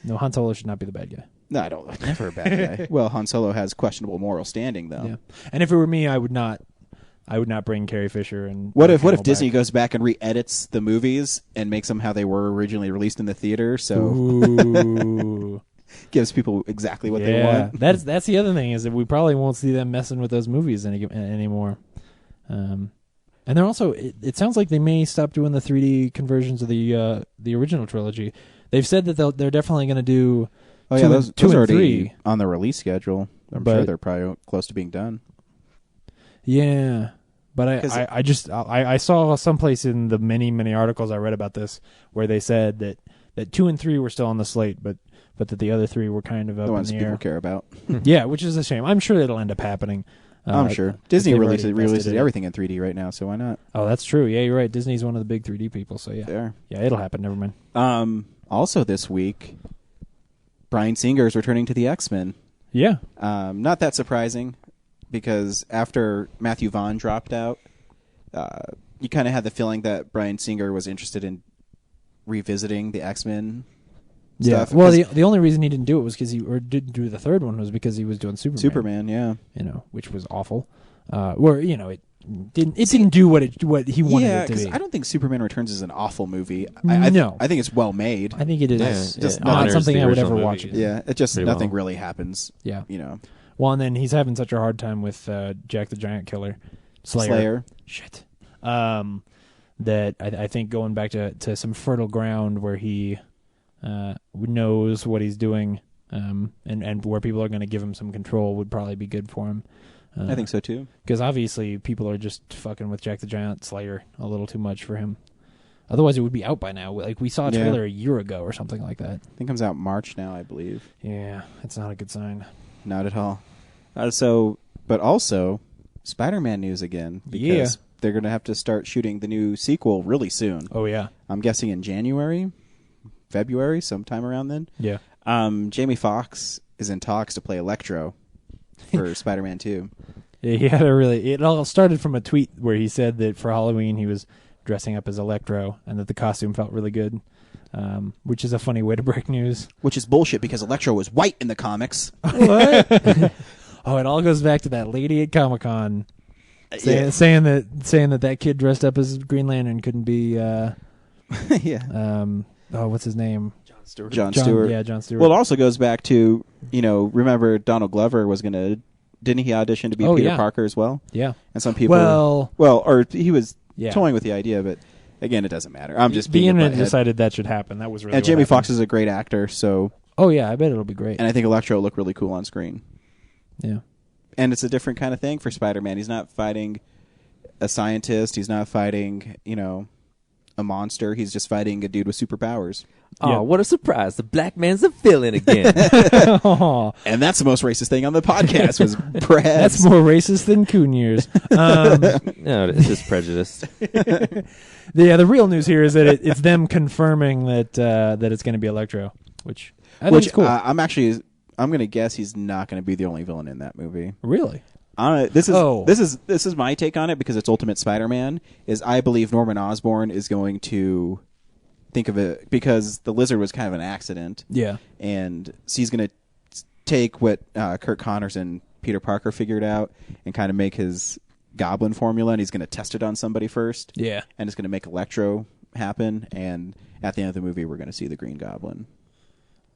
No, Han Solo should not be the bad guy. No, I don't. Never a bad guy. Well, Han Solo has questionable moral standing, though. Yeah. And if it were me, I would not bring Carrie Fisher and. What if Disney goes back and re-edits the movies and makes them how they were originally released in the theater? So. Ooh. Gives people exactly what they want. That's the other thing, is that we probably won't see them messing with those movies anymore. And they're also, it sounds like they may stop doing the 3D conversions of the original trilogy. They've said that they're definitely going to do those are already 3 on the release schedule. I'm sure they're probably close to being done. Yeah. But I saw someplace in the many articles I read about this where they said that 2 and 3 were still on the slate, but that the other 3 were kind of up the ones in the people air. care about. Yeah, which is a shame. I'm sure it'll end up happening. I'm sure. Disney releases everything in 3D right now, so why not? Oh, that's true. Yeah, you're right. Disney's one of the big 3D people, so yeah. They are. Yeah, it'll happen. Never mind. Also this week, Bryan Singer is returning to the X-Men. Yeah. Not that surprising, because after Matthew Vaughn dropped out, you kind of had the feeling that Bryan Singer was interested in revisiting the X-Men stuff. Well, the only reason he didn't do it was didn't do the third one was because he was doing Superman. Yeah. Which was awful. It didn't do what he wanted it to be. I don't think Superman Returns is an awful movie. No. I think it's well made. I think it is. Just not something I would ever watch again. Yeah, it just nothing really happens. Yeah. Well, and then he's having such a hard time with Jack the Giant Killer, Slayer. Shit. That I think going back to some fertile ground where he knows what he's doing, and where people are going to give him some control would probably be good for him. I think so too. Because obviously people are just fucking with Jack the Giant Slayer a little too much for him. Otherwise, it would be out by now. Like, we saw a trailer a year ago or something like that. I think it comes out March now, I believe. Yeah, it's not a good sign. Not at all. But also, Spider-Man news again. Because they're going to have to start shooting the new sequel really soon. Oh, yeah. I'm guessing in January, February, sometime around then. Yeah. Jamie Foxx is in talks to play Electro for Spider-Man 2. Yeah, he had it all started from a tweet where he said that for Halloween he was dressing up as Electro and that the costume felt really good, which is a funny way to break news. Which is bullshit because Electro was white in the comics. What? Oh, it all goes back to that lady at Comic-Con saying that kid dressed up as Green Lantern couldn't be what's his name? John Stewart. Yeah, John Stewart. Well, it also goes back to, remember Donald Glover didn't he audition to be Peter Parker as well? Yeah. And some people or he was toying with the idea, but again, it doesn't matter. I'm just the internet decided that should happen. That was really And Jamie Foxx is a great actor, so oh yeah, I bet it'll be great. And I think Electro will look really cool on screen. Yeah. And it's a different kind of thing for Spider-Man. He's not fighting a scientist, he's not fighting, a monster. He's just fighting a dude with superpowers. Oh, what a surprise. The black man's a villain again. And that's the most racist thing on the podcast was Brad. That's more racist than Coon years. No, it's just prejudice. The real news here is that it's them confirming that it's going to be Electro, which I think is cool. I'm going to guess he's not going to be the only villain in that movie. Really? This is my take on it because it's Ultimate Spider-Man. Is I believe Norman Osborn is going to think of it because the Lizard was kind of an accident. Yeah, and so he's going to take what Kurt Connors and Peter Parker figured out and kind of make his Goblin formula, and he's going to test it on somebody first. Yeah. And it's going to make Electro happen, and at the end of the movie, we're going to see the Green Goblin.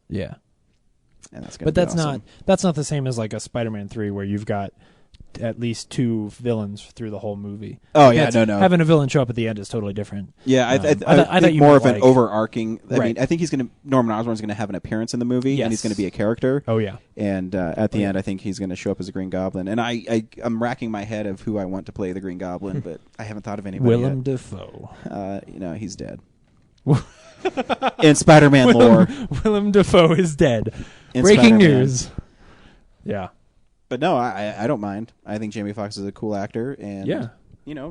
Yeah. And that's going But to be that's awesome. not the same as like a Spider-Man 3 where you've got at least 2 villains through the whole movie. Oh, yeah, no. Having a villain show up at the end is totally different. Yeah, I thought think you more meant of an overarching. I Right. mean, I think Norman Osborn's going to have an appearance in the movie, Yes. and he's going to be a character. Oh yeah. And at the end, I think he's going to show up as a Green Goblin. And I'm racking my head of who I want to play the Green Goblin, but I haven't thought of anybody Willem yet. Dafoe. He's dead. In Spider-Man lore. Willem Dafoe is dead. In Breaking Spider-Man. news. Yeah. But no, I don't mind. I think Jamie Foxx is a cool actor, and Yeah.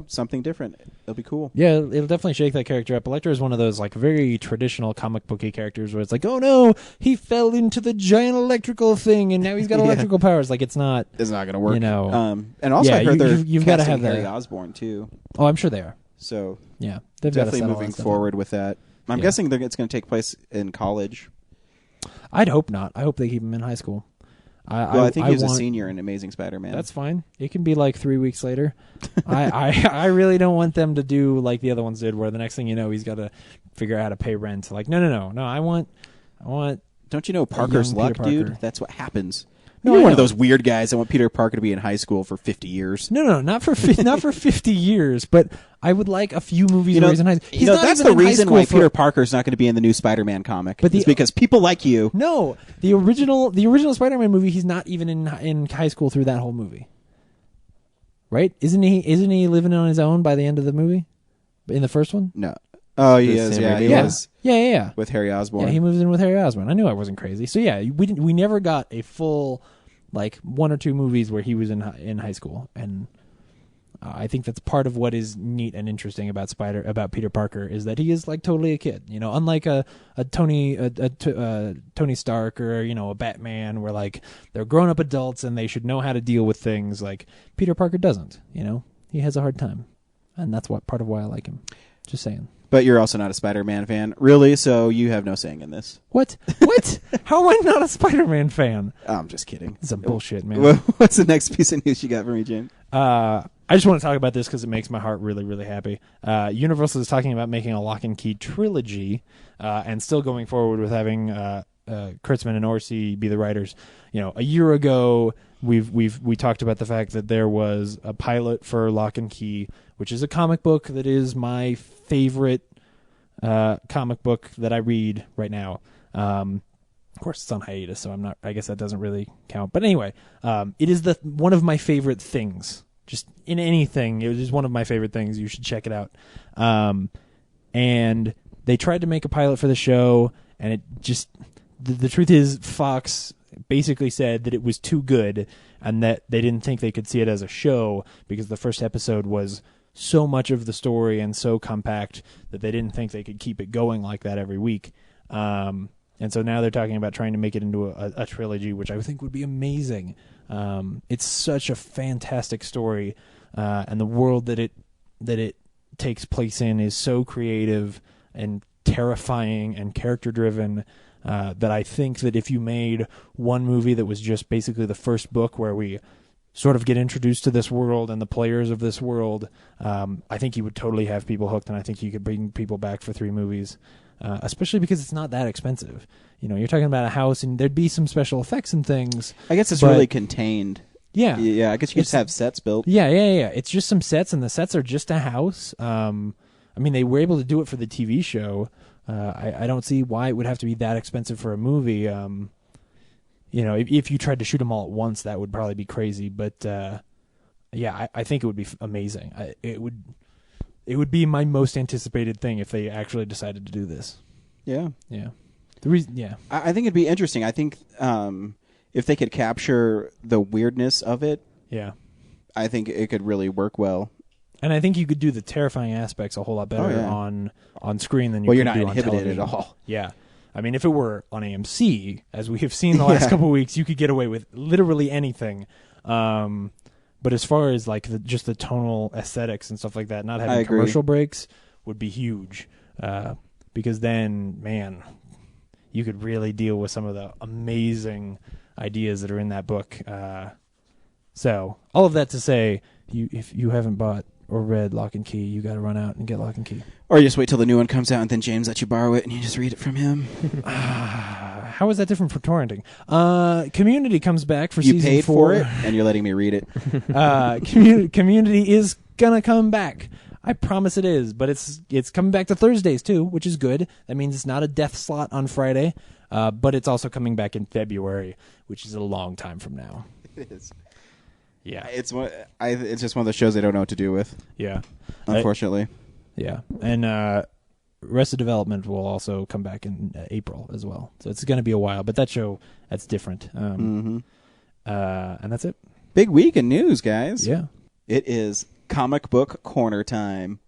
something different. It'll be cool. Yeah, it'll definitely shake that character up. Electro is one of those like very traditional comic booky characters where it's like, oh no, he fell into the giant electrical thing and now he's got Yeah. electrical powers. Like it's not going to work. You know. And also Yeah, I heard you've gotta casting have Harry the- Osborn too. Oh, I'm sure they are. So Yeah, they've got to definitely settle moving that stuff forward with that. I'm Yeah. guessing it's going to take place in college. I'd hope not. I hope they keep him in high school. I think he's a want- senior in Amazing Spider-Man. That's fine. It can be like 3 weeks later. I really don't want them to do like the other ones did, where the next thing you know, he's got to figure out how to pay rent. Like, no. I want. Don't you know Parker's young luck, Peter dude? Parker. That's what happens. No, You're I one of know. those weird guys that want Peter Parker to be in high school for 50 years. No, not for not for 50 years. But I would like a few movies where he's in high school. He's not that's even the in high reason school why for- Peter Parker's not going to be in the new Spider-Man comic. But It's because people like you. No, the original Spider-Man movie. He's not even in high school through that whole movie. Right? Isn't he living on his own by the end of the movie? In the first one? No. Oh, he The is. Sam Yeah, Raimi he one? is. Yeah. With Harry Osborn. Yeah, he moves in with Harry Osborn. I knew I wasn't crazy. So yeah, we never got a full like 1 or 2 movies where he was in high school, and I think that's part of what is neat and interesting about Peter Parker is that he is like totally a kid. You know, unlike a Tony Stark or a Batman, where like they're grown up adults and they should know how to deal with things. Like Peter Parker doesn't. You know, he has a hard time, and that's part of why I like him. Just saying. But you're also not a Spider-Man fan. Really? So you have no saying in this. What? How am I not a Spider-Man fan? I'm just kidding. It's some bullshit, man. What's the next piece of news you got for me, Jim? I just want to talk about this because it makes my heart really, really happy. Universal is talking about making a Lock and Key trilogy, and still going forward with having Kurtzman and Orsi be the writers. You know, a year ago, we talked about the fact that there was a pilot for Lock and Key, which is a comic book that is my favorite comic book that I read right now. Of course, it's on hiatus, so I guess that doesn't really count. But anyway, it is one of my favorite things. Just in anything, it is one of my favorite things. You should check it out. And they tried to make a pilot for the show, and it just the truth is, Fox basically said that it was too good, and that they didn't think they could see it as a show because the first episode was so much of the story and so compact that they didn't think they could keep it going like that every week. And so now they're talking about trying to make it into a trilogy, which I think would be amazing. It's such a fantastic story, and the world that it takes place in is so creative and terrifying and character driven that I think that if you made one movie that was just basically the first book where we sort of get introduced to this world and the players of this world, I think you would totally have people hooked, and I think you could bring people back for 3 movies. Especially because it's not that expensive. You know, you're talking about a house, and there'd be some special effects and things. I guess it's but- really contained. Yeah. Yeah, I guess you could just have sets built. Yeah. It's just some sets, and the sets are just a house. I mean, they were able to do it for the TV show. I don't see why it would have to be that expensive for a movie. You know, if you tried to shoot them all at once, that would probably be crazy. But yeah, I think it would be amazing. It would be my most anticipated thing if they actually decided to do this. Yeah. Yeah. The reason, yeah. I think it'd be interesting. I think if they could capture the weirdness of it, Yeah. I think it could really work well. And I think you could do the terrifying aspects a whole lot better Oh, yeah. on screen than you Well, could you're not do on inhibited television. at all. Yeah. I mean, if it were on AMC, as we have seen the last Yeah. couple of weeks, you could get away with literally anything. But as far as like just the tonal aesthetics and stuff like that, not I having agree. commercial breaks would be huge. Because then, man, you could really deal with some of the amazing ideas that are in that book. So all of that to say, if you haven't bought or read Lock and Key, you got to run out and get Lock and Key. Or you just wait till the new one comes out and then James lets you borrow it and you just read it from him. How is that different from torrenting? Community comes back for you season 4. You paid for it and you're letting me read it. Community is gonna come back. I promise it is, but it's coming back to Thursdays too, which is good. That means it's not a death slot on Friday, but it's also coming back in February, which is a long time from now. It is. Yeah, it's just one of those shows I don't know what to do with. Yeah, unfortunately. Yeah, and Arrested Development will also come back in April as well, so it's going to be a while. But that show, that's different. And that's it. Big week in news, guys. Yeah, it is Comic Book Corner time.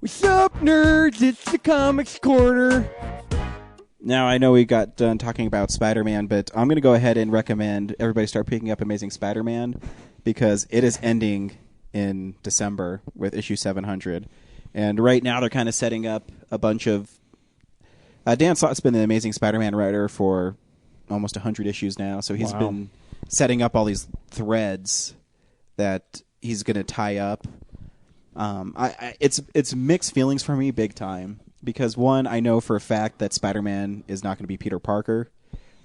What's up, nerds? It's the Comics Corner. Now, I know we got done talking about Spider-Man, but I'm going to go ahead and recommend everybody start picking up Amazing Spider-Man because it is ending in December with issue 700. And right now they're kind of setting up a bunch of... Dan Slott's been the Amazing Spider-Man writer for almost 100 issues now, so he's been setting up all these threads that he's going to tie up. It's mixed feelings for me big time. Because, one, I know for a fact that Spider-Man is not going to be Peter Parker.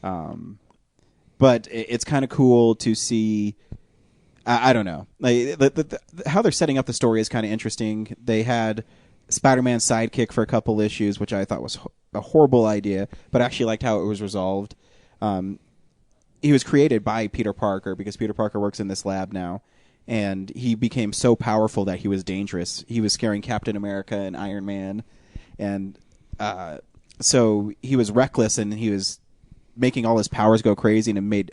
But it's kind of cool to see... I don't know. Like, how they're setting up the story is kind of interesting. They had Spider-Man's sidekick for a couple issues, which I thought was a horrible idea, but I actually liked how it was resolved. He was created by Peter Parker because Peter Parker works in this lab now. And he became so powerful that he was dangerous. He was scaring Captain America and Iron Man. And so he was reckless, and he was making all his powers go crazy, and it made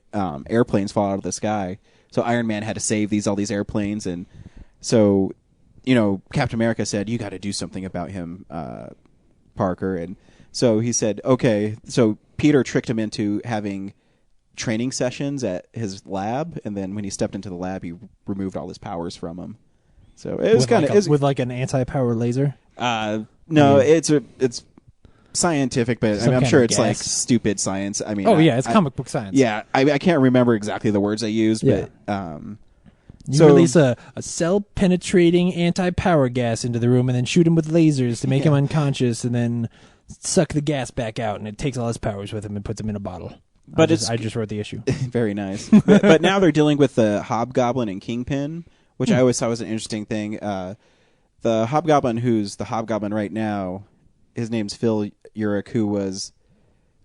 airplanes fall out of the sky. So Iron Man had to save all these airplanes, and so Captain America said, "You got to do something about him, Parker." And so he said, "Okay." So Peter tricked him into having training sessions at his lab, and then when he stepped into the lab, he removed all his powers from him. So it was with like an anti-power laser. No, it's scientific, but I'm sure it's like stupid science. I mean, it's comic book science. Yeah, I can't remember exactly the words they used, but you release a cell-penetrating anti-power gas into the room, and then shoot him with lasers to make him unconscious, and then suck the gas back out, and it takes all his powers with him and puts him in a bottle. But I just wrote the issue. Very nice. but now they're dealing with the Hobgoblin and Kingpin, which I always thought was an interesting thing. The Hobgoblin, who's the Hobgoblin right now, his name's Phil Urich, who was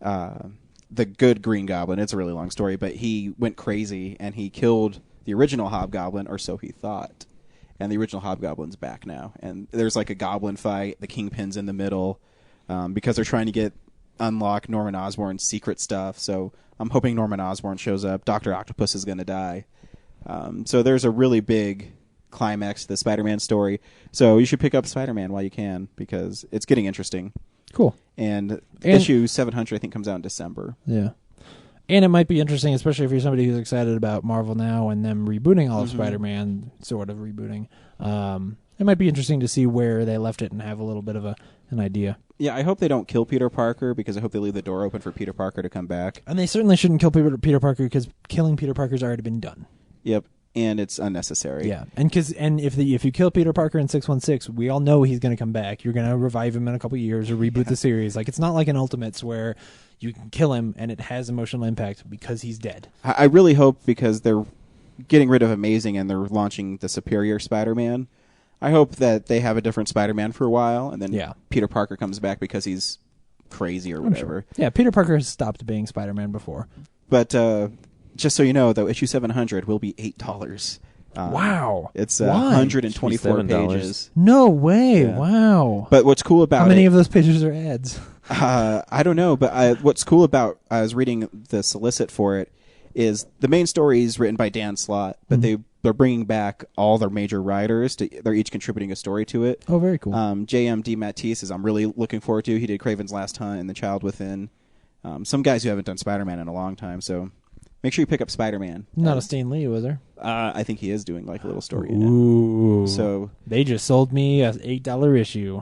the good Green Goblin. It's a really long story, but he went crazy and he killed the original Hobgoblin, or so he thought. And the original Hobgoblin's back now. And there's like a goblin fight. The Kingpin's in the middle because they're trying to unlock Norman Osborn's secret stuff. So I'm hoping Norman Osborn shows up. Dr. Octopus is going to die. So there's a really big climax to the Spider-Man story. So you should pick up Spider-Man while you can because it's getting interesting. Cool. And issue 700 I think comes out in December. Yeah. And it might be interesting, especially if you're somebody who's excited about Marvel now and them rebooting all of Spider-Man, sort of rebooting. It might be interesting to see where they left it and have a little bit of an idea. Yeah, I hope they don't kill Peter Parker because I hope they leave the door open for Peter Parker to come back. And they certainly shouldn't kill Peter Parker because killing Peter Parker's already been done. Yep. And it's unnecessary. Yeah, and if you kill Peter Parker in 616, we all know he's going to come back. You're going to revive him in a couple years or reboot the series. Like, it's not like an Ultimates where you can kill him and it has emotional impact because he's dead. I really hope, because they're getting rid of Amazing and they're launching the Superior Spider-Man, I hope that they have a different Spider-Man for a while, and then Peter Parker comes back because he's crazy or whatever. Sure. Yeah, Peter Parker has stopped being Spider-Man before. But just so you know, though, issue 700 will be $8. Wow. It's 124 pages. No way. Yeah. Wow. But what's cool about How many of those pages are ads? I don't know, but what's cool about, I was reading the solicit for it, is the main story is written by Dan Slott, but they're bringing back all their major writers. They're each contributing a story to it. Oh, very cool. J.M. DeMatteis is I'm really looking forward to. He did Kraven's Last Hunt and The Child Within. Some guys who haven't done Spider-Man in a long time, so make sure you pick up Spider-Man. Not a Stan Lee, was there? I think he is doing like a little story in it. So they just sold me a $8 issue.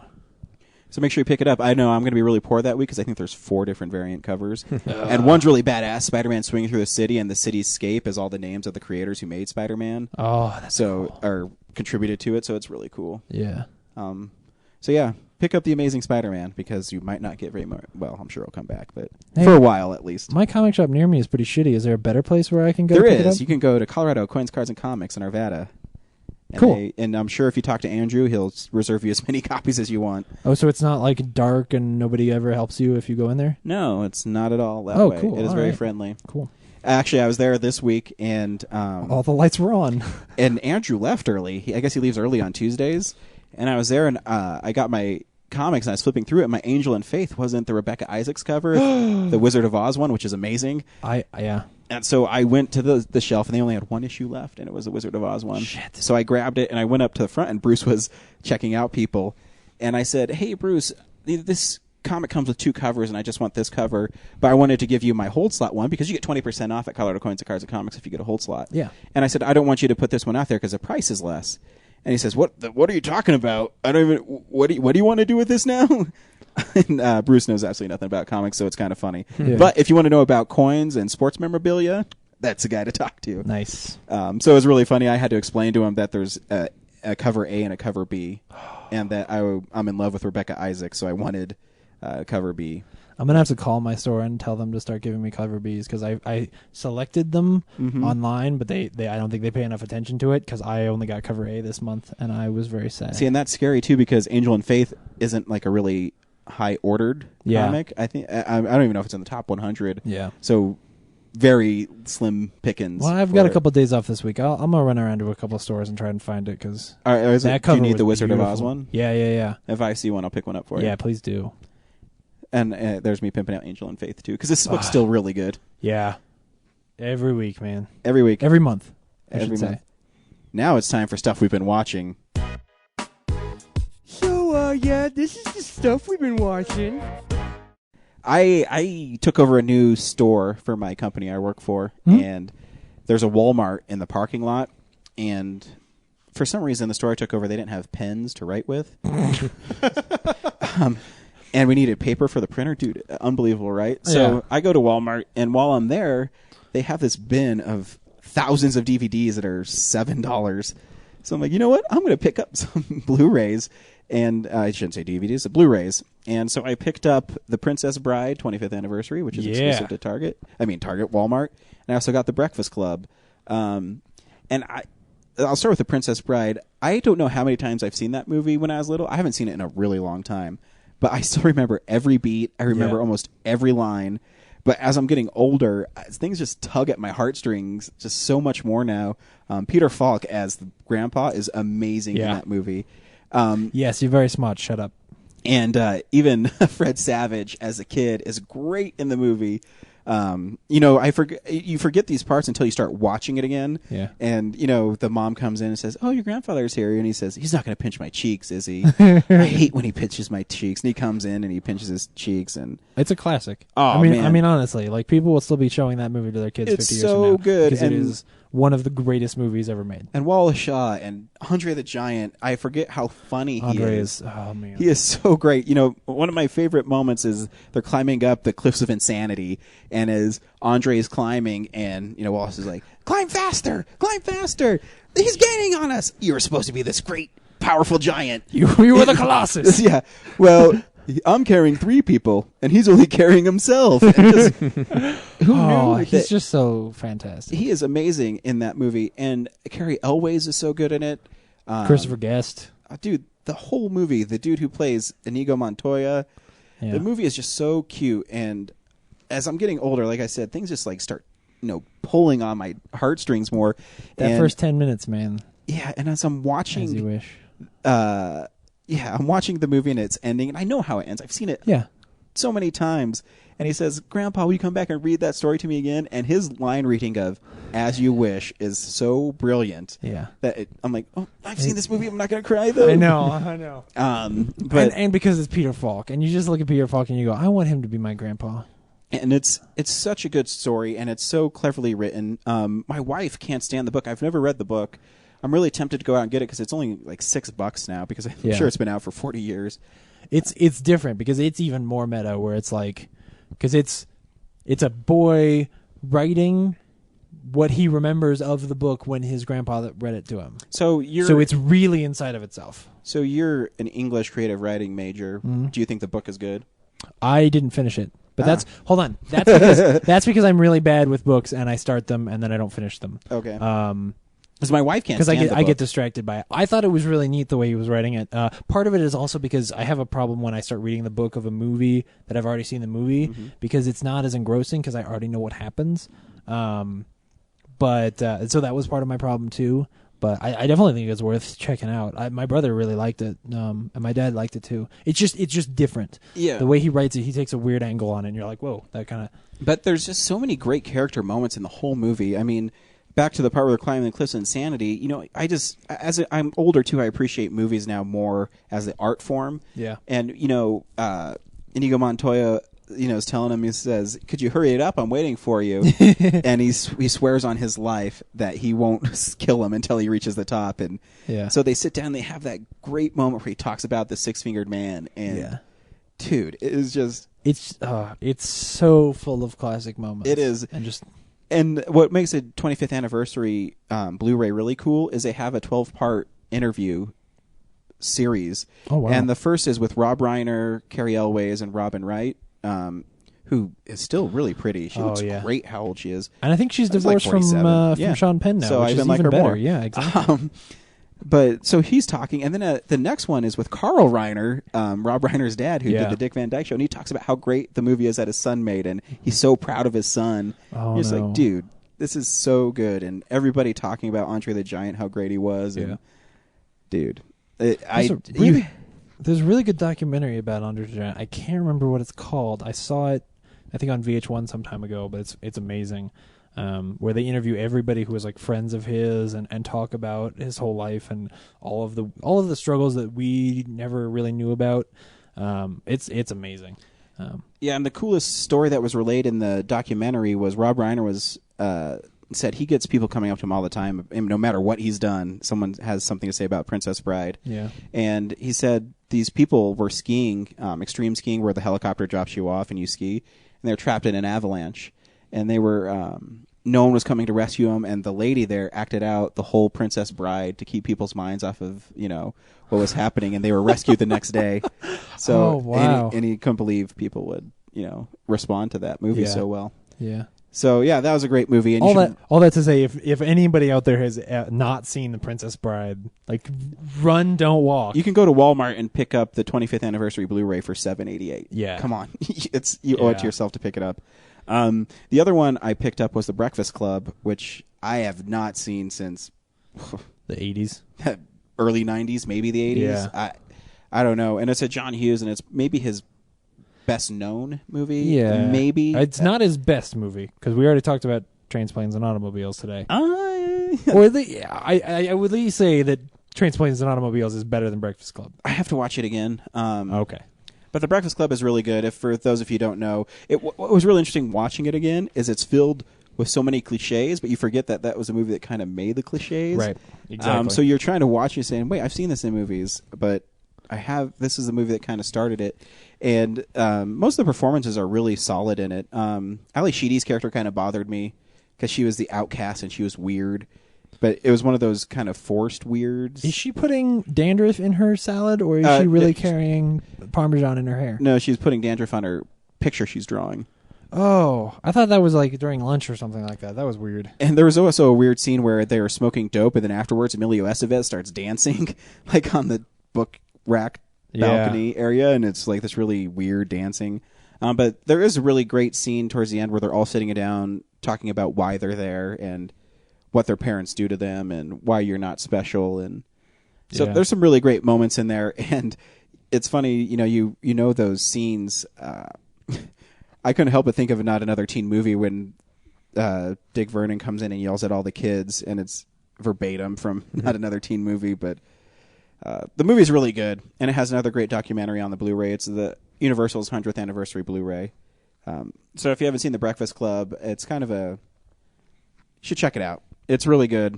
So make sure you pick it up. I know I'm going to be really poor that week because I think there's 4 different variant covers. And one's really badass, Spider-Man swinging through the city, and the cityscape is all the names of the creators who made Spider-Man. Oh, that's cool. Or contributed to it, so it's really cool. Yeah. So yeah, pick up The Amazing Spider-Man because you might not get very much. Well, I'm sure it'll come back, but for a while at least. My comic shop near me is pretty shitty. Is there a better place where I can go? There to pick it is. up? You can go to Colorado Coins, Cards, and Comics in Arvada. And Cool. And I'm sure if you talk to Andrew, he'll reserve you as many copies as you want. Oh, so it's not like dark and nobody ever helps you if you go in there? No, it's not at all that way. Cool. It is All very right. friendly. Cool. Actually, I was there this week, and all the lights were on. And Andrew left early. I guess he leaves early on Tuesdays. And I was there, and I got my comics, and I was flipping through it. And my Angel and Faith wasn't the Rebecca Isaacs cover, the Wizard of Oz one, which is amazing. Yeah. And so I went to the shelf, and they only had 1 issue left, and it was the Wizard of Oz one. Shit. So I grabbed it, and I went up to the front, and Bruce was checking out people. And I said, "Hey, Bruce, this comic comes with 2 covers, and I just want this cover, but I wanted to give you my hold slot one because you get 20% off at Colorado Coins and Cards and Comics if you get a hold slot." Yeah. And I said, "I don't want you to put this one out there because the price is less." And he says, "What are you talking about? I don't even. What do you want to do with this now?" And Bruce knows absolutely nothing about comics, so it's kind of funny. Yeah. But if you want to know about coins and sports memorabilia, that's the guy to talk to. Nice. So it was really funny. I had to explain to him that there's a cover A and a cover B, and that I'm in love with Rebecca Isaacs, so I wanted cover B. I'm going to have to call my store and tell them to start giving me cover Bs because I selected them online, but they I don't think they pay enough attention to it because I only got cover A this month, and I was very sad. See, and that's scary, too, because Angel and Faith isn't like a really high-ordered comic. I think I don't even know if it's in the top 100. Yeah. So very slim pickings. Well, I've got a couple of days off this week. I'm going to run around to a couple of stores and try and find it because do you need the Wizard of Oz one? Yeah. If I see one, I'll pick one up for you. Yeah, please do. And there's me pimping out Angel and Faith, too, because this book's still really good. Yeah. Every week, man. Every week. Every month, Every month. Now it's time for stuff we've been watching. So, yeah, this is the stuff we've been watching. I took over a new store for my company I work for, and there's a Walmart in the parking lot, and for some reason the store I took over, they didn't have pens to write with. And we needed paper for the printer. Dude, unbelievable, right? So I go to Walmart, and while I'm there, they have this bin of thousands of DVDs that are $7. So I'm like, you know what? I'm going to pick up some Blu-rays. And I shouldn't say DVDs, the Blu-rays. And so I picked up The Princess Bride 25th Anniversary, which is exclusive to Target, Walmart. And I also got The Breakfast Club. And I'll start with The Princess Bride. I don't know how many times I've seen that movie when I was little. I haven't seen it in a really long time. But I still remember every beat. I remember almost every line. But as I'm getting older, things just tug at my heartstrings just so much more now. Peter Falk as the grandpa is amazing in that movie. Yes, you're very smart. Shut up. And even Fred Savage as a kid is great in the movie. You forget these parts until you start watching it again. Yeah. And, the mom comes in and says, "Oh, your grandfather's here." And he says, "He's not going to pinch my cheeks, is he?" I hate when he pinches my cheeks. And he comes in and he pinches his cheeks. And it's a classic. Oh, I mean, honestly, like people will still be showing that movie to their kids 50 years from now. It's so good. Because it is one of the greatest movies ever made. And Wallace Shaw and Andre the Giant, I forget how funny he is. Oh, man. He is so great. One of my favorite moments is they're climbing up the Cliffs of Insanity, and as Andre is climbing, and, Wallace is like, climb faster! He's gaining on us! You were supposed to be this great, powerful giant. You were the Colossus! Yeah. Well, I'm carrying 3 people, and he's only carrying himself. Who knew? He's just so fantastic. He is amazing in that movie, and Cary Elwes is so good in it. Christopher Guest. Dude, the whole movie, the dude who plays Inigo Montoya, the movie is just so cute. And as I'm getting older, like I said, things just start, pulling on my heartstrings more. That first 10 minutes, man. Yeah, and as I'm watching, as you wish. I'm watching the movie and it's ending, and I know how it ends. I've seen it so many times. And he says, "Grandpa, will you come back and read that story to me again?" And his line reading of "As You Wish" is so brilliant. Yeah, that I'm like, oh, I've seen this movie. I'm not going to cry though. I know. But and because it's Peter Falk, and you just look at Peter Falk and you go, I want him to be my grandpa. And it's such a good story, and it's so cleverly written. My wife can't stand the book. I've never read the book. I'm really tempted to go out and get it because it's only like $6 now because I'm sure it's been out for 40 years. it's different because it's even more meta, where it's like, because it's a boy writing what he remembers of the book when his grandpa read it to him. So it's really inside of itself. So you're an English creative writing major. Mm-hmm. Do you think the book is good? I didn't finish it, but hold on. That's because I'm really bad with books and I start them and then I don't finish them. Okay. Because my wife can't. Because I get distracted by it. I thought it was really neat the way he was writing it. Part of it is also because I have a problem when I start reading the book of a movie that I've already seen the movie, because it's not as engrossing because I already know what happens. But so that was part of my problem too. But I definitely think it's worth checking out. My brother really liked it, and my dad liked it too. It's just different. Yeah. The way he writes it, he takes a weird angle on it, and you're like, whoa, that kind of. But there's just so many great character moments in the whole movie. I mean, back to the part where they're climbing the cliffs of insanity. You know, I'm older too. I appreciate movies now more as the art form. Yeah. And Inigo Montoya, is telling him, he says, "Could you hurry it up? I'm waiting for you." And he swears on his life that he won't kill him until he reaches the top. And so they sit down and they have that great moment where he talks about the six-fingered man. And dude, it is just... It's so full of classic moments. It is. And what makes a 25th anniversary Blu-ray really cool is they have a 12-part interview series. Oh, wow. And the first is with Rob Reiner, Carrie Elways, and Robin Wright, who is still really pretty. She looks great how old she is. And I think she's divorced from Sean Penn now, so which I is even like even her better. more. Yeah, exactly. But so he's talking, and then the next one is with Carl Reiner, Rob Reiner's dad, who did the Dick Van Dyke Show, and he talks about how great the movie is that his son made, and he's so proud of his son. He's like, dude, this is so good, and everybody talking about Andre the Giant, how great he was, and dude, there's a really good documentary about Andre the Giant. I can't remember what it's called. I saw it, I think, on VH1 some time ago, but it's amazing. Where they interview everybody who was like friends of his and talk about his whole life and all of the struggles that we never really knew about. It's amazing. And the coolest story that was relayed in the documentary was Rob Reiner said he gets people coming up to him all the time, and no matter what he's done, someone has something to say about Princess Bride. Yeah. And he said these people were skiing, extreme skiing, where the helicopter drops you off and you ski, and they're trapped in an avalanche. And they were, no one was coming to rescue them, and the lady there acted out the whole Princess Bride to keep people's minds off of, what was happening, and they were rescued the next day. So, wow. And he couldn't believe people would, respond to that movie so well. Yeah. So, that was a great movie. And all that to say, if anybody out there has not seen The Princess Bride, like, run, don't walk. You can go to Walmart and pick up the 25th anniversary Blu-ray for $7.88. Yeah. Come on. You owe it to yourself to pick it up. The other one I picked up was The Breakfast Club, which I have not seen since the 80s, early 90s, maybe the 80s. Yeah. I don't know. And it's a John Hughes, and it's maybe his best known movie. Yeah, maybe it's not his best movie because we already talked about Trains, Planes, and Automobiles today. I would at least say that Trains, Planes, and Automobiles is better than Breakfast Club. I have to watch it again. Okay. But The Breakfast Club is really good. For those of you who don't know, what was really interesting watching it again is it's filled with so many cliches, but you forget that was a movie that kind of made the cliches. Right, exactly. So you're trying to watch it saying, wait, I've seen this in movies, but this is the movie that kind of started it. And most of the performances are really solid in it. Ali Sheedy's character kind of bothered me because she was the outcast and she was weird. But it was one of those kind of forced weirds. Is she putting dandruff in her salad, or is she really carrying Parmesan in her hair? No, she's putting dandruff on her picture she's drawing. Oh, I thought that was like during lunch or something like that. That was weird. And there was also a weird scene where they were smoking dope, and then afterwards Emilio Estevez starts dancing, like on the book rack balcony area, and it's like this really weird dancing. But there is a really great scene towards the end where they're all sitting down talking about why they're there and what their parents do to them and why you're not special. And so there's some really great moments in there. And it's funny, you know those scenes. I couldn't help but think of Not Another Teen Movie when Dick Vernon comes in and yells at all the kids, and it's verbatim from Not Another Teen Movie. But the movie's really good, and it has another great documentary on the Blu-ray. It's the Universal's 100th anniversary Blu-ray. So if you haven't seen The Breakfast Club, it's kind of you should check it out. It's really good.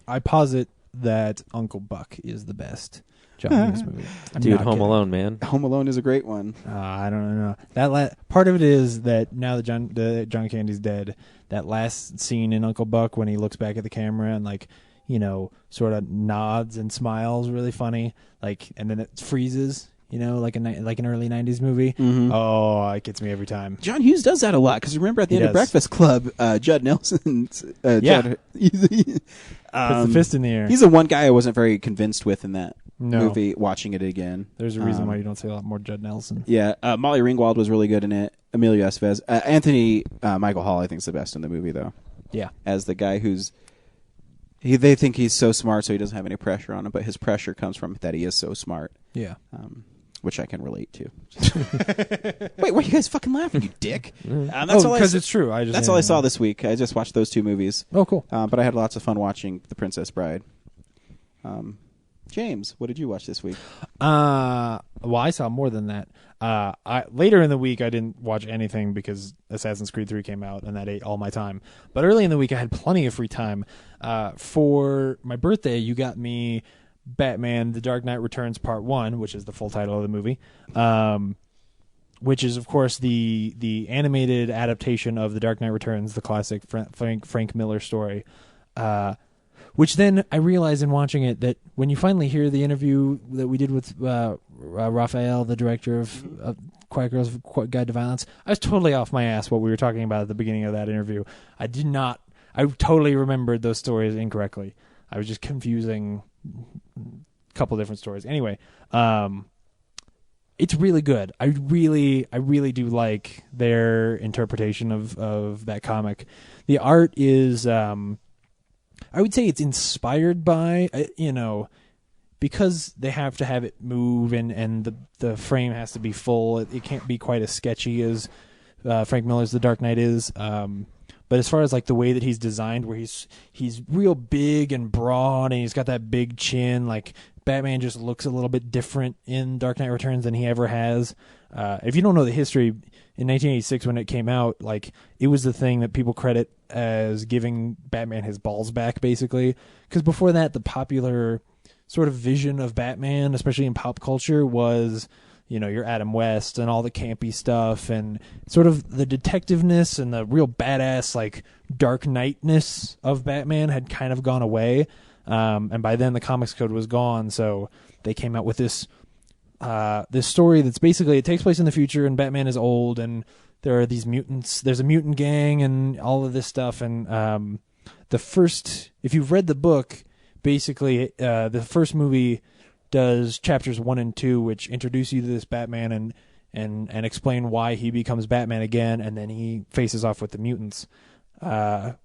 I posit that Uncle Buck is the best. John Hughes movie. Dude, Home Alone, man. Home Alone is a great one. I don't know. Part of it is that now that John Candy's dead, that last scene in Uncle Buck when he looks back at the camera and like, you know, sort of nods and smiles, really funny. Like, and then it freezes. You know, like an early '90s movie. Mm-hmm. Oh, it gets me every time. John Hughes does that a lot because remember at the end of Breakfast Club, Judd Nelson. Puts the fist in the air. He's the one guy I wasn't very convinced with in that movie. Watching it again, there's a reason why you don't see a lot more Judd Nelson. Yeah, Molly Ringwald was really good in it. Emilio Estevez, Anthony Michael Hall, I think is the best in the movie though. Yeah, as the guy they think he's so smart, so he doesn't have any pressure on him, but his pressure comes from that he is so smart. Yeah. Which I can relate to. Wait, why are you guys fucking laughing, you dick? Because it's true. That's all I saw this week. I just watched those 2 movies. Oh, cool. But I had lots of fun watching The Princess Bride. James, what did you watch this week? Well, I saw more than that. Later in the week, I didn't watch anything because Assassin's Creed 3 came out, and that ate all my time. But early in the week, I had plenty of free time. For my birthday, you got me Batman: The Dark Knight Returns Part 1, which is the full title of the movie, which is, of course, the animated adaptation of The Dark Knight Returns, the classic Frank Miller story. Which then I realized in watching it that when you finally hear the interview that we did with Raphael, the director of Quiet Girls Guide to Violence, I was totally off my ass what we were talking about at the beginning of that interview. I totally remembered those stories incorrectly. I was just confusing a couple different stories. Anyway, it's really good. I really do like their interpretation of that comic. The art is, I would say it's inspired by, because they have to have it move and the frame has to be full. It can't be quite as sketchy as Frank Miller's The Dark Knight is. But as far as like the way that he's designed, where he's real big and broad and he's got that big chin, like Batman just looks a little bit different in Dark Knight Returns than he ever has. If you don't know the history, in 1986 when it came out, like it was the thing that people credit as giving Batman his balls back, basically. Because before that, the popular sort of vision of Batman, especially in pop culture, was, your Adam West and all the campy stuff and sort of the detectiveness and the real badass, like, Dark Knight-ness of Batman had kind of gone away. And by then the Comics Code was gone, so they came out with this story that's basically, it takes place in the future and Batman is old and there are these mutants, there's a mutant gang and all of this stuff. And if you've read the book, basically the first movie does chapters 1 and 2, which introduce you to this Batman and explain why he becomes Batman again, and then he faces off with the mutants,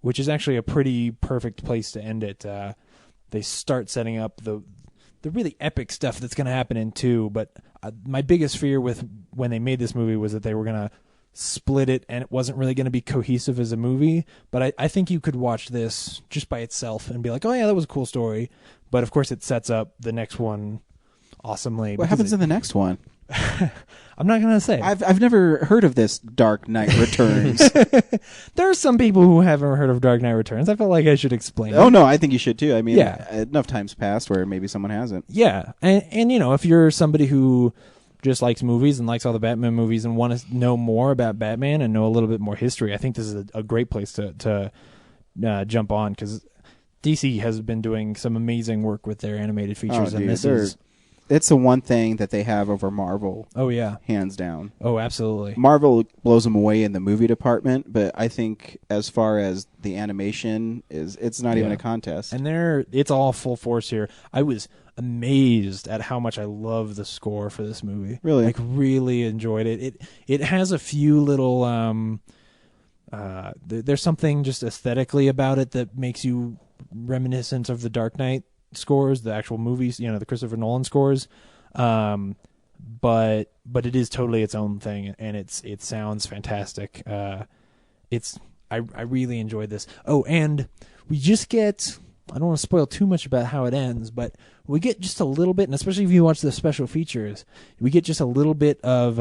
which is actually a pretty perfect place to end it. They start setting up the really epic stuff that's going to happen in 2, but my biggest fear with when they made this movie was that they were going to split it and it wasn't really going to be cohesive as a movie. But I think you could watch this just by itself and be like, oh yeah, that was a cool story. But of course it sets up the next one awesomely. What happens in the next one? I'm not going to say. I've never heard of this Dark Knight Returns. There are some people who haven't heard of Dark Knight Returns. I felt like I should explain. Oh, no, I think you should too. I mean, enough time's passed where maybe someone hasn't. Yeah. And if you're somebody who just likes movies and likes all the Batman movies and want to know more about Batman and know a little bit more history, I think this is a great place to jump on, because DC has been doing some amazing work with their animated features. It's the one thing that they have over Marvel. Oh, yeah. Hands down. Oh, absolutely. Marvel blows them away in the movie department, but I think as far as the animation, it's not even a contest. And it's all full force here. I was amazed at how much I love the score for this movie. Really? Like, really enjoyed it. It has a few little... there's something just aesthetically about it that makes you reminiscent of the Dark Knight scores, the actual movies, the Christopher Nolan scores, but it is totally its own thing, and it sounds fantastic. I really enjoyed this. Oh, and we just get, I don't want to spoil too much about how it ends, but we get just a little bit, and especially if you watch the special features, we get just a little bit of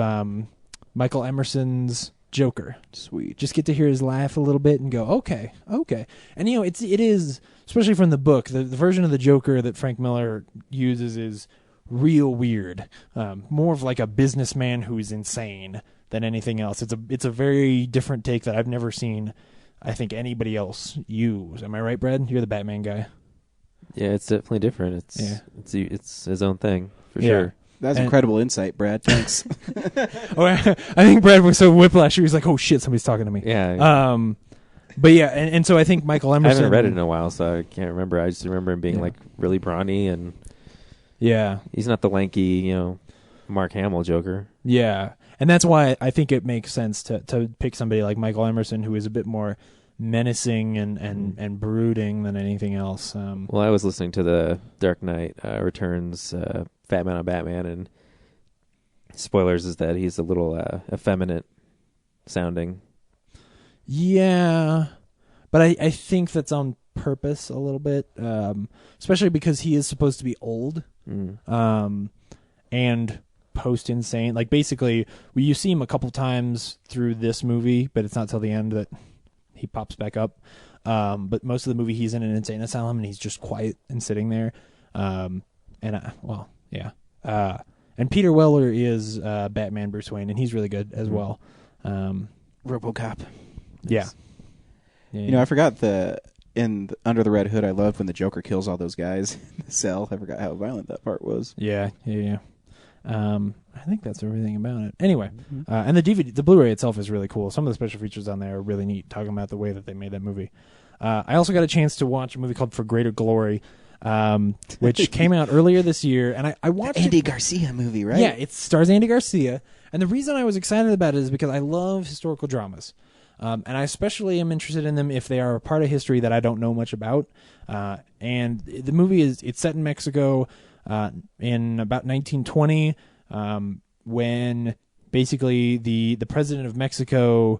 Michael Emerson's Joker. Sweet. Just get to hear his laugh a little bit and go, okay. And it is, especially from the book, the version of the Joker that Frank Miller uses is real weird. More of like a businessman who's insane than anything else. It's a very different take that I've never seen, I think, anybody else use. Am I right, Brad? You're the Batman guy. Yeah, it's definitely different. It's his own thing for sure. That's incredible insight, Brad. Thanks. I think Brad was so whiplash. He was like, "Oh shit, somebody's talking to me." Yeah. But yeah, and so I think Michael Emerson. I haven't read it in a while, so I can't remember. I just remember him being like really brawny, and he's not the lanky, Mark Hamill Joker. Yeah, and that's why I think it makes sense to pick somebody like Michael Emerson, who is a bit more menacing and brooding than anything else. Well, I was listening to the Dark Knight Returns Fat Man on Batman, and spoilers is that he's a little effeminate sounding. Yeah, but I think that's on purpose a little bit, especially because he is supposed to be old and post-insane. Like, basically, you see him a couple times through this movie, but it's not till the end that he pops back up. But most of the movie, he's in an insane asylum, and he's just quiet and sitting there. And Peter Weller is Batman Bruce Wayne, and he's really good as well. RoboCop. Yeah. I forgot Under the Red Hood, I loved when the Joker kills all those guys in the cell. I forgot how violent that part was. Yeah. I think that's everything about it. Anyway, and the Blu-ray itself is really cool. Some of the special features on there are really neat, talking about the way that they made that movie. I also got a chance to watch a movie called For Greater Glory, which came out earlier this year, and I watched Andy Garcia movie, right? Yeah, it stars Andy Garcia, and the reason I was excited about it is because I love historical dramas. And I especially am interested in them if they are a part of history that I don't know much about. And the movie it's set in Mexico in about 1920, when basically the president of Mexico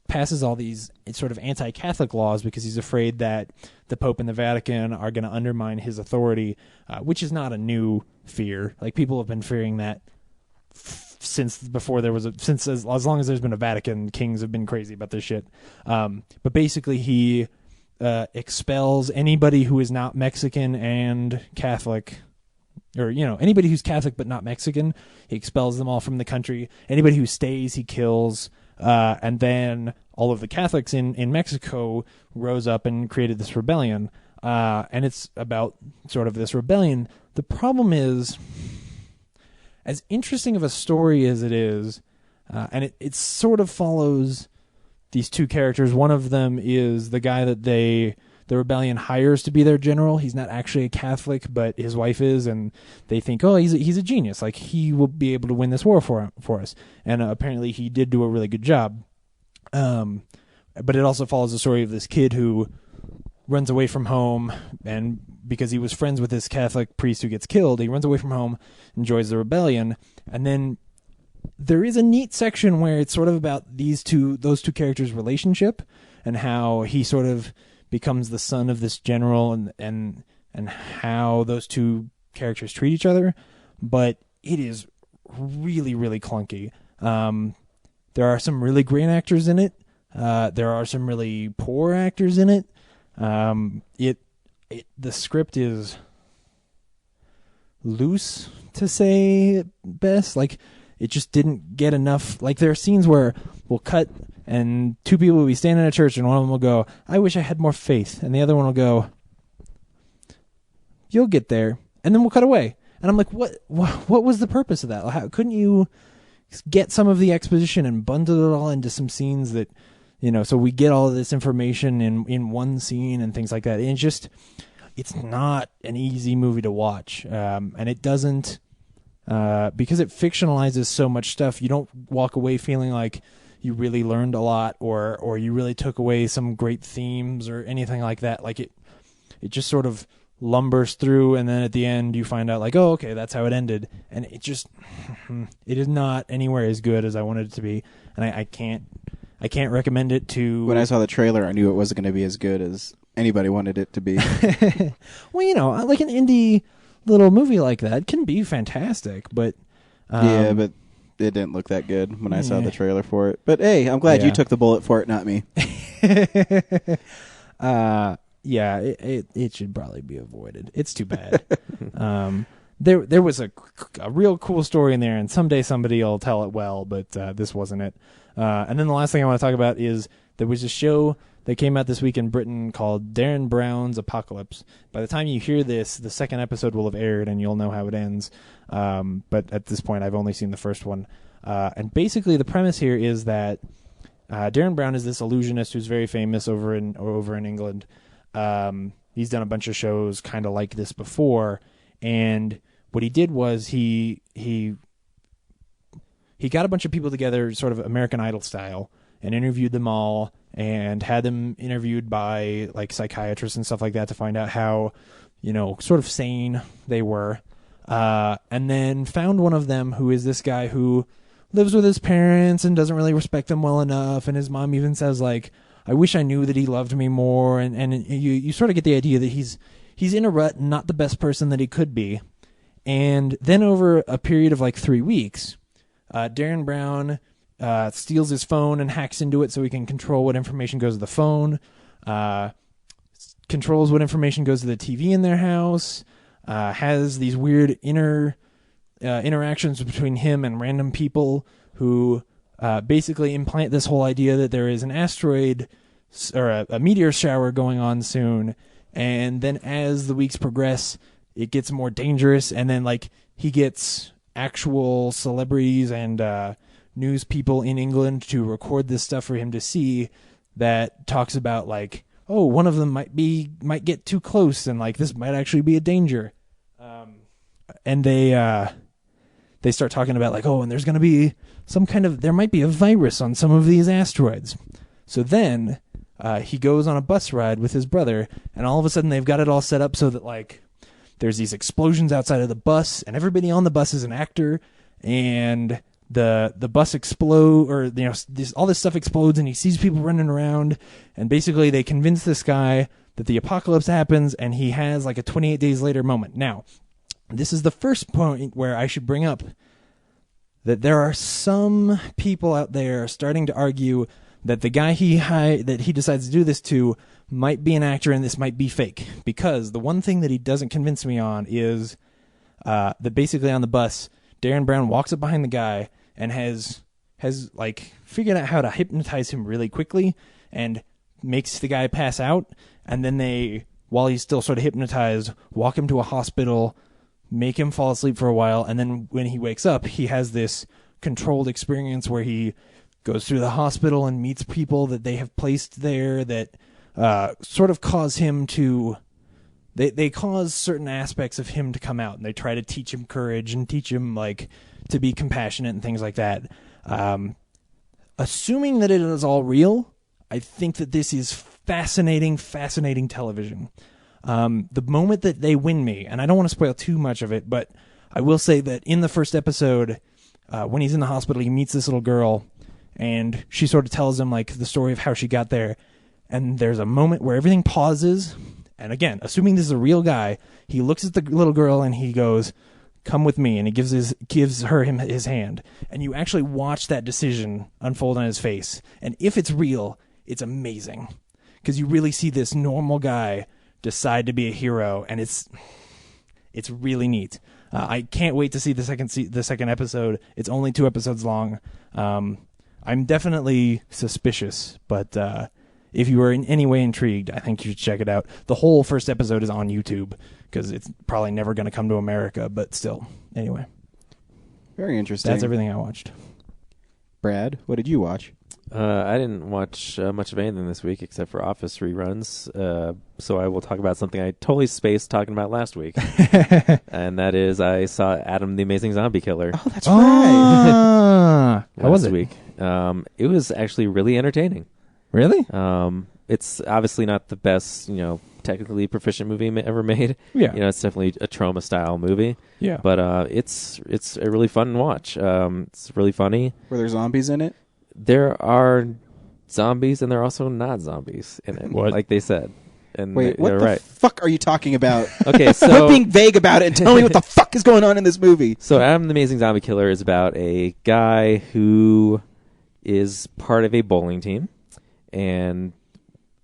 passes all these sort of anti-Catholic laws because he's afraid that the Pope and the Vatican are going to undermine his authority, which is not a new fear. Like, people have been fearing that since as long as there's been a Vatican, kings have been crazy about this shit. But basically, he expels anybody who is not Mexican and Catholic, or anybody who's Catholic but not Mexican. He expels them all from the country. Anybody who stays, he kills. And then all of the Catholics in Mexico rose up and created this rebellion. And it's about sort of this rebellion. The problem is, as interesting of a story as it is, and it sort of follows these two characters. One of them is the guy that the rebellion hires to be their general. He's not actually a Catholic, but his wife is, and they think, oh, he's a genius. Like, he will be able to win this war for us. And apparently he did do a really good job. But it also follows the story of this kid who runs away from home, and because he was friends with this Catholic priest who gets killed, he runs away from home, enjoys the rebellion, and then there is a neat section where it's sort of about those two characters' relationship and how he sort of becomes the son of this general, and how those two characters treat each other. But it is really, really clunky. There are some really great actors in it. There are some really poor actors in it. The script is loose, to say best. Like, it just didn't get enough. Like, there are scenes where we'll cut and two people will be standing in a church, and one of them will go, "I wish I had more faith," and the other one will go, "You'll get there," and then we'll cut away. And I'm like, what was the purpose of that? How couldn't you get some of the exposition and bundle it all into some scenes that, so we get all of this information in one scene and things like that? And it's not an easy movie to watch. And it doesn't, because it fictionalizes so much stuff, you don't walk away feeling like you really learned a lot or you really took away some great themes or anything like that. Like, it just sort of lumbers through, and then at the end you find out, like, oh, okay, that's how it ended. And it is not anywhere as good as I wanted it to be. And I can't recommend it to... When I saw the trailer, I knew it wasn't going to be as good as anybody wanted it to be. Well, like an indie little movie like that can be fantastic, but... yeah, but it didn't look that good when I saw the trailer for it. But hey, I'm glad you took the bullet for it, not me. Yeah, it should probably be avoided. It's too bad. there was a real cool story in there, and someday somebody will tell it well, but this wasn't it. And then the last thing I want to talk about is there was a show that came out this week in Britain called Darren Brown's Apocalypse. By the time you hear this, the second episode will have aired, and you'll know how it ends. But at this point, I've only seen the first one. And basically, the premise here is that Darren Brown is this illusionist who's very famous over in England. He's done a bunch of shows kind of like this before, and what he did was he got a bunch of people together, sort of American Idol style, and interviewed them all, and had them interviewed by like psychiatrists and stuff like that to find out how, sort of sane they were, and then found one of them who is this guy who lives with his parents and doesn't really respect them well enough, and his mom even says like, I wish I knew that he loved me more, and you sort of get the idea that he's in a rut, not the best person that he could be. And then over a period of like 3 weeks, Darren Brown steals his phone and hacks into it so he can control what information goes to the phone, controls what information goes to the TV in their house, has these weird interactions between him and random people who basically implant this whole idea that there is an asteroid or a meteor shower going on soon. And then as the weeks progress, it gets more dangerous, and then like he gets actual celebrities and news people in England to record this stuff for him to see, that talks about like, oh, one of them might get too close, and like this might actually be a danger. And they start talking about like, oh, and there's going to be there might be a virus on some of these asteroids. So then he goes on a bus ride with his brother, and all of a sudden they've got it all set up so that like there's these explosions outside of the bus, and everybody on the bus is an actor, and the bus explode, or all this stuff explodes, and he sees people running around, and basically they convince this guy that the apocalypse happens, and he has like a 28 days later moment. Now, this is the first point where I should bring up that there are some people out there starting to argue that the guy that he decides to do this to might be an actor and this might be fake. Because the one thing that he doesn't convince me on is that basically on the bus, Darren Brown walks up behind the guy and has like figured out how to hypnotize him really quickly and makes the guy pass out. And then they, while he's still sort of hypnotized, walk him to a hospital, make him fall asleep for a while, and then when he wakes up, he has this controlled experience where he goes through the hospital and meets people that they have placed there that sort of cause him to... They cause certain aspects of him to come out, and they try to teach him courage and teach him like to be compassionate and things like that. Assuming that it is all real, I think that this is fascinating television. The moment that they win me, and I don't want to spoil too much of it, but I will say that in the first episode, when he's in the hospital, he meets this little girl, and she sort of tells him like the story of how she got there. And there's a moment where everything pauses. And again, assuming this is a real guy, he looks at the little girl and he goes, "Come with me," and he gives her his hand. And you actually watch that decision unfold on his face. And if it's real, it's amazing, because you really see this normal guy decide to be a hero, and it's really neat. I can't wait to see the second episode. It's only 2 episodes long. I'm definitely suspicious, but if you are in any way intrigued, I think you should check it out. The whole first episode is on YouTube, because it's probably never going to come to America, but still. Anyway. Very interesting. That's everything I watched. Brad, what did you watch? I didn't watch much of anything this week except for Office reruns, so I will talk about something I totally spaced talking about last week, and that is I saw Adam the Amazing Zombie Killer. Oh, that's right. How was it? Week. It was actually really entertaining. Really? It's obviously not the best, technically proficient movie ever made. Yeah. It's definitely a trauma style movie. Yeah. But it's a really fun watch. It's really funny. Were there zombies in it? There are zombies, and there are also not zombies in it, like they said. And wait, what they're the right. fuck are you talking about? Okay, so quit being vague about it and tell me what the fuck is going on in this movie. So Adam the Amazing Zombie Killer is about a guy who is part of a bowling team, and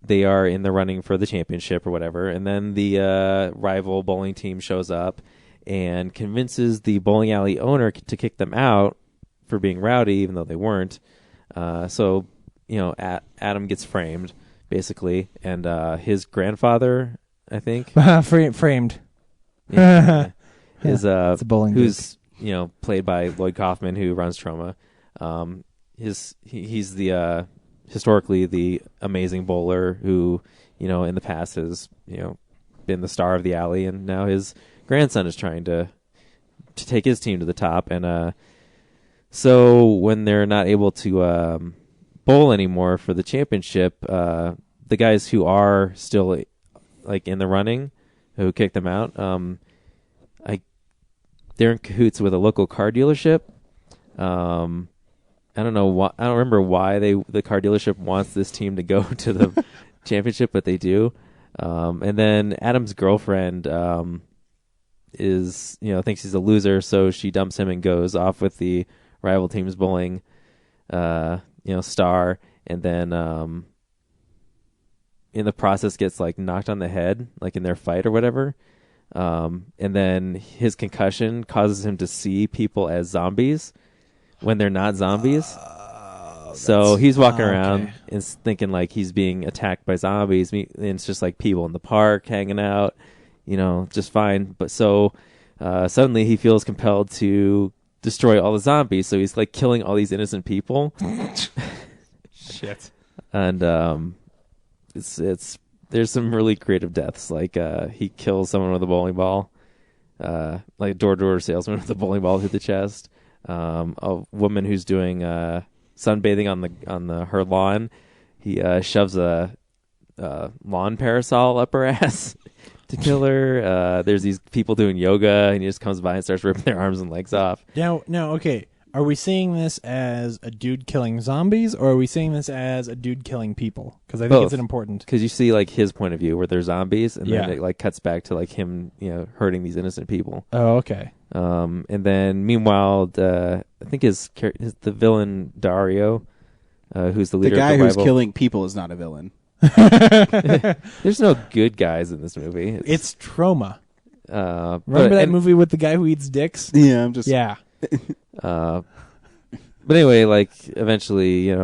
they are in the running for the championship or whatever, and then the rival bowling team shows up, and convinces the bowling alley owner to kick them out for being rowdy, even though they weren't. So, Adam gets framed, basically, and his grandfather, I think, Framed. yeah, is it's a bowling who's played by Lloyd Kaufman, who runs Trauma. He's the historically the amazing bowler who in the past has been the star of the alley, and now his grandson is trying to take his team to the top. And so when they're not able to bowl anymore for the championship, the guys who are still in the running, who kicked them out, they're in cahoots with a local car dealership. I don't know why. I don't remember why the car dealership wants this team to go to the championship, but they do. And then Adam's girlfriend is thinks he's a loser, so she dumps him and goes off with the rival team's bowling star, and then in the process gets knocked on the head, in their fight or whatever. And then his concussion causes him to see people as zombies when they're not zombies. So he's walking around and thinking he's being attacked by zombies. And it's just people in the park hanging out, just fine. But so suddenly he feels compelled to destroy all the zombies. So he's killing all these innocent people. Shit. And it's there's some really creative deaths. He kills someone with a bowling ball, door-to-door salesman with a bowling ball through the chest. A woman who's doing sunbathing on her lawn. He shoves a lawn parasol up her ass to kill her. There's these people doing yoga, and he just comes by and starts ripping their arms and legs off. Now, okay. Are we seeing this as a dude killing zombies, or are we seeing this as a dude killing people? Because I think it's an important. Because you see his point of view where they're zombies, and then it cuts back to him, hurting these innocent people. Oh, okay. And then meanwhile, I think the villain Dario, who's the leader. The guy of the who's rival. killing people is not a villain. There's no good guys in this movie. It's Trauma. Remember that movie with the guy who eats dicks? Yeah, I'm just. Yeah. But anyway, eventually,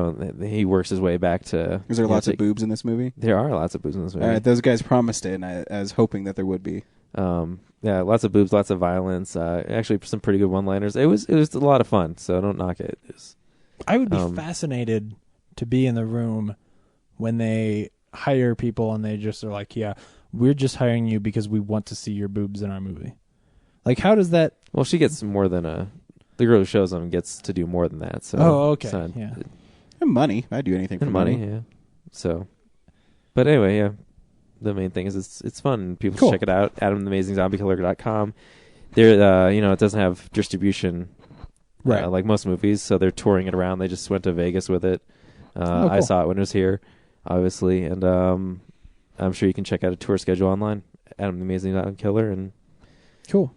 he works his way back to. Is there lots of boobs in this movie? There are lots of boobs in this movie. Those guys promised it, and I was hoping that there would be. Yeah, lots of boobs, lots of violence. Actually, some pretty good one-liners. It was a lot of fun. So don't knock it. I would be fascinated to be in the room when they hire people and they just are like, "Yeah, we're just hiring you because we want to see your boobs in our movie." How does that? Well, she gets more than the girl who shows them gets to do more than that. So okay, yeah. And money. I'd do anything for money. Yeah. So, but anyway, yeah. The main thing is it's fun. People should check it out. AdamTheAmazingZombieKiller.com. There, it doesn't have distribution, right? Like most movies, so they're touring it around. They just went to Vegas with it. Cool. I saw it when it was here, obviously, and I'm sure you can check out a tour schedule online. AdamTheAmazing.Killer, and cool.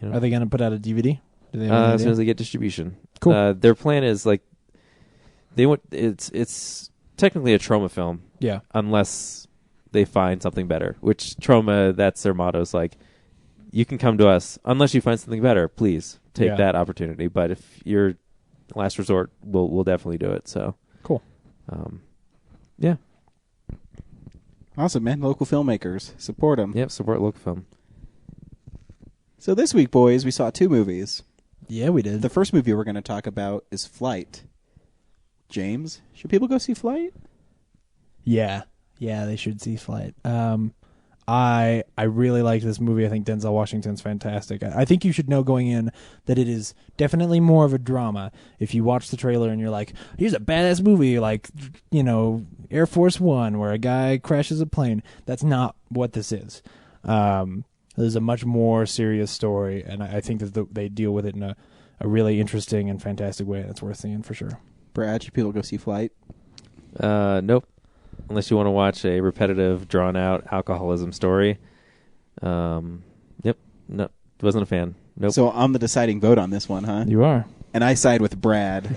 Are they going to put out a DVD? Do they have as soon as they get distribution. Cool. Their plan is they want it's technically a Trauma film. Yeah. Unless they find something better, which Trauma, that's their motto, is you can come to us unless you find something better. Please take that opportunity. But if you're last resort, we'll definitely do it. So cool. Yeah. Awesome, man. Local filmmakers. Support them. Yep, support local film. So this week, boys, we saw 2 movies. Yeah, we did. The first movie we're going to talk about is Flight. James, should people go see Flight? Yeah, they should see Flight. I really like this movie. I think Denzel Washington's fantastic. I think you should know going in that it is definitely more of a drama. If you watch the trailer and you're like, here's a badass movie like, Air Force One, where a guy crashes a plane. That's not what this is. There's a much more serious story, and I think that they deal with it in a really interesting and fantastic way. That's worth seeing for sure. Brad, should people go see Flight? Nope. Unless you want to watch a repetitive, drawn-out alcoholism story. Yep. No, wasn't a fan. Nope. So I'm the deciding vote on this one, huh? You are. and I side with Brad.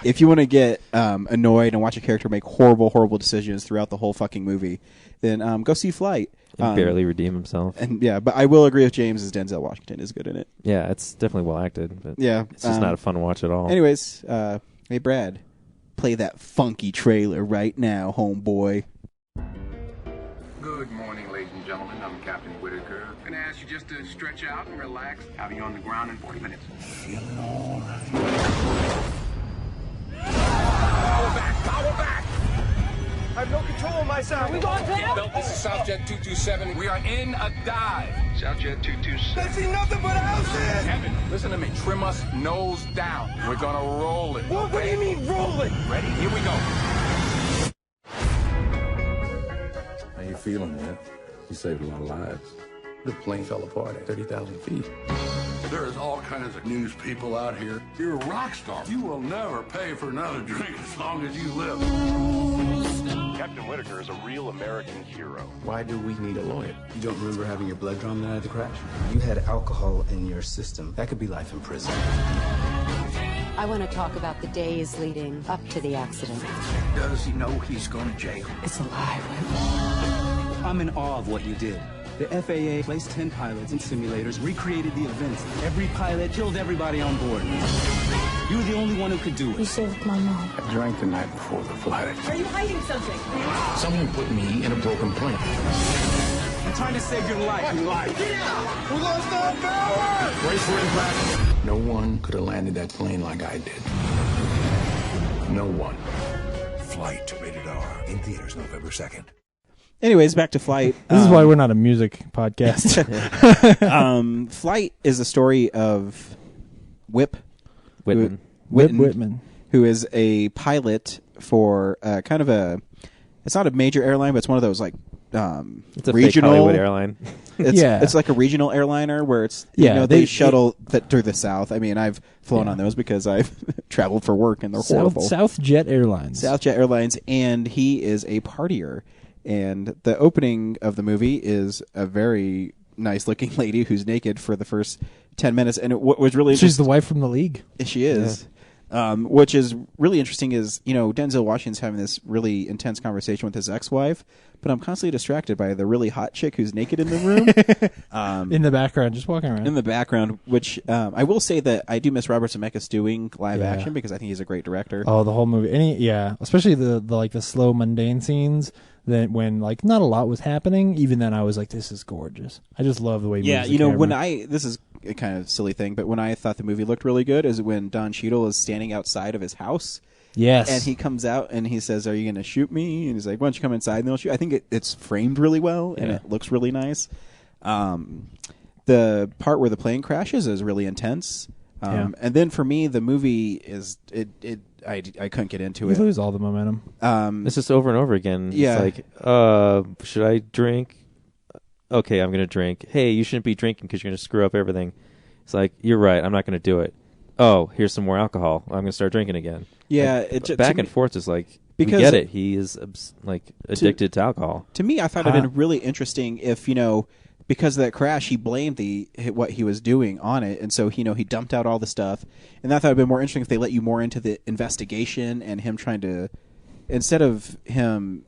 If you want to get annoyed and watch a character make horrible decisions throughout the whole fucking movie, then go see Flight. And barely redeem himself. And yeah, but I will agree with James as Denzel Washington is good in it. Yeah, it's definitely well acted. But yeah, it's just not a fun watch at all. Anyways, hey Brad, play that funky trailer right now, homeboy. Good morning, ladies and gentlemen. I'm Captain Whitaker. I'm going to ask you just to stretch out and relax. Have you on the ground in 40 minutes. Feeling all right. Power back! I have no control of myself. Are we going down? This is Southjet 227. We are in a dive. Southjet 227. I see nothing but houses. Kevin, listen to me. Trim us nose down. We're going to roll it. What do you mean rolling? Ready? Here we go. How you feeling, man? You saved a lot of lives. The plane fell apart at 30,000 feet. There is all kinds of news people out here. You're a rock star. You will never pay for another drink as long as you live. Captain Whitaker is a real American hero. Why do we need a lawyer? You don't remember having your blood drawn the night of the crash? You had alcohol in your system. That could be life in prison. I want to talk about the days leading up to the accident. Does he know he's going to jail? It's a lie. I'm in awe of what you did. The FAA placed 10 pilots in simulators, recreated the events. Every pilot killed everybody on board. You were the only one who could do it. You saved my mom. I drank the night before the flight. Are you hiding something? Someone put me in a broken plane. I'm trying to save your life. Get out! We lost our power! Brace for impact. No one could have landed that plane like I did. No one. Flight rated R in theaters November 2nd. Anyways, back to Flight. This is why we're not a music podcast. Flight is a story of Whitman, who is a pilot for kind of a. It's not a major airline, but it's one of those like it's a regional fake Hollywood airline. It's like a regional airliner where it's they shuttle that through the South. I mean, I've flown on those because I've traveled for work and they're horrible. Southjet Airlines. Southjet Airlines, and he is a partier. And the opening of the movie is a very nice-looking lady who's naked for the first 10 minutes. And what was really She's the wife from The League. She is. Yeah. Which is really interesting is, Denzel Washington's having this really intense conversation with his ex-wife, but I'm constantly distracted by the really hot chick who's naked in the room. In the background, just walking around. In the background, which I will say that I do miss Robert Zemeckis doing live action because I think he's a great director. Oh, the whole movie. Especially the slow, mundane scenes. That when not a lot was happening, even then I was like, "This is gorgeous." I just love the way. He moves the camera. This is a kind of silly thing, but when I thought the movie looked really good is when Don Cheadle is standing outside of his house. Yes, and he comes out and he says, "Are you going to shoot me?" And he's like, "Why don't you come inside and I'll shoot?" I think it's framed really well and it looks really nice. The part where the plane crashes is really intense. And then for me, the movie is I couldn't get into it. You lose all the momentum. It's just over and over again. Yeah. It's like, should I drink? Okay, I'm going to drink. Hey, you shouldn't be drinking because you're going to screw up everything. It's like, you're right. I'm not going to do it. Oh, here's some more alcohol. I'm going to start drinking again. Yeah. Back and forth is like, because we get it. He is addicted to alcohol. To me, I thought it would have been really interesting if, because of that crash, he blamed what he was doing on it, and so he dumped out all the stuff. And I thought it would have been more interesting if they let you more into the investigation and him trying to, instead of him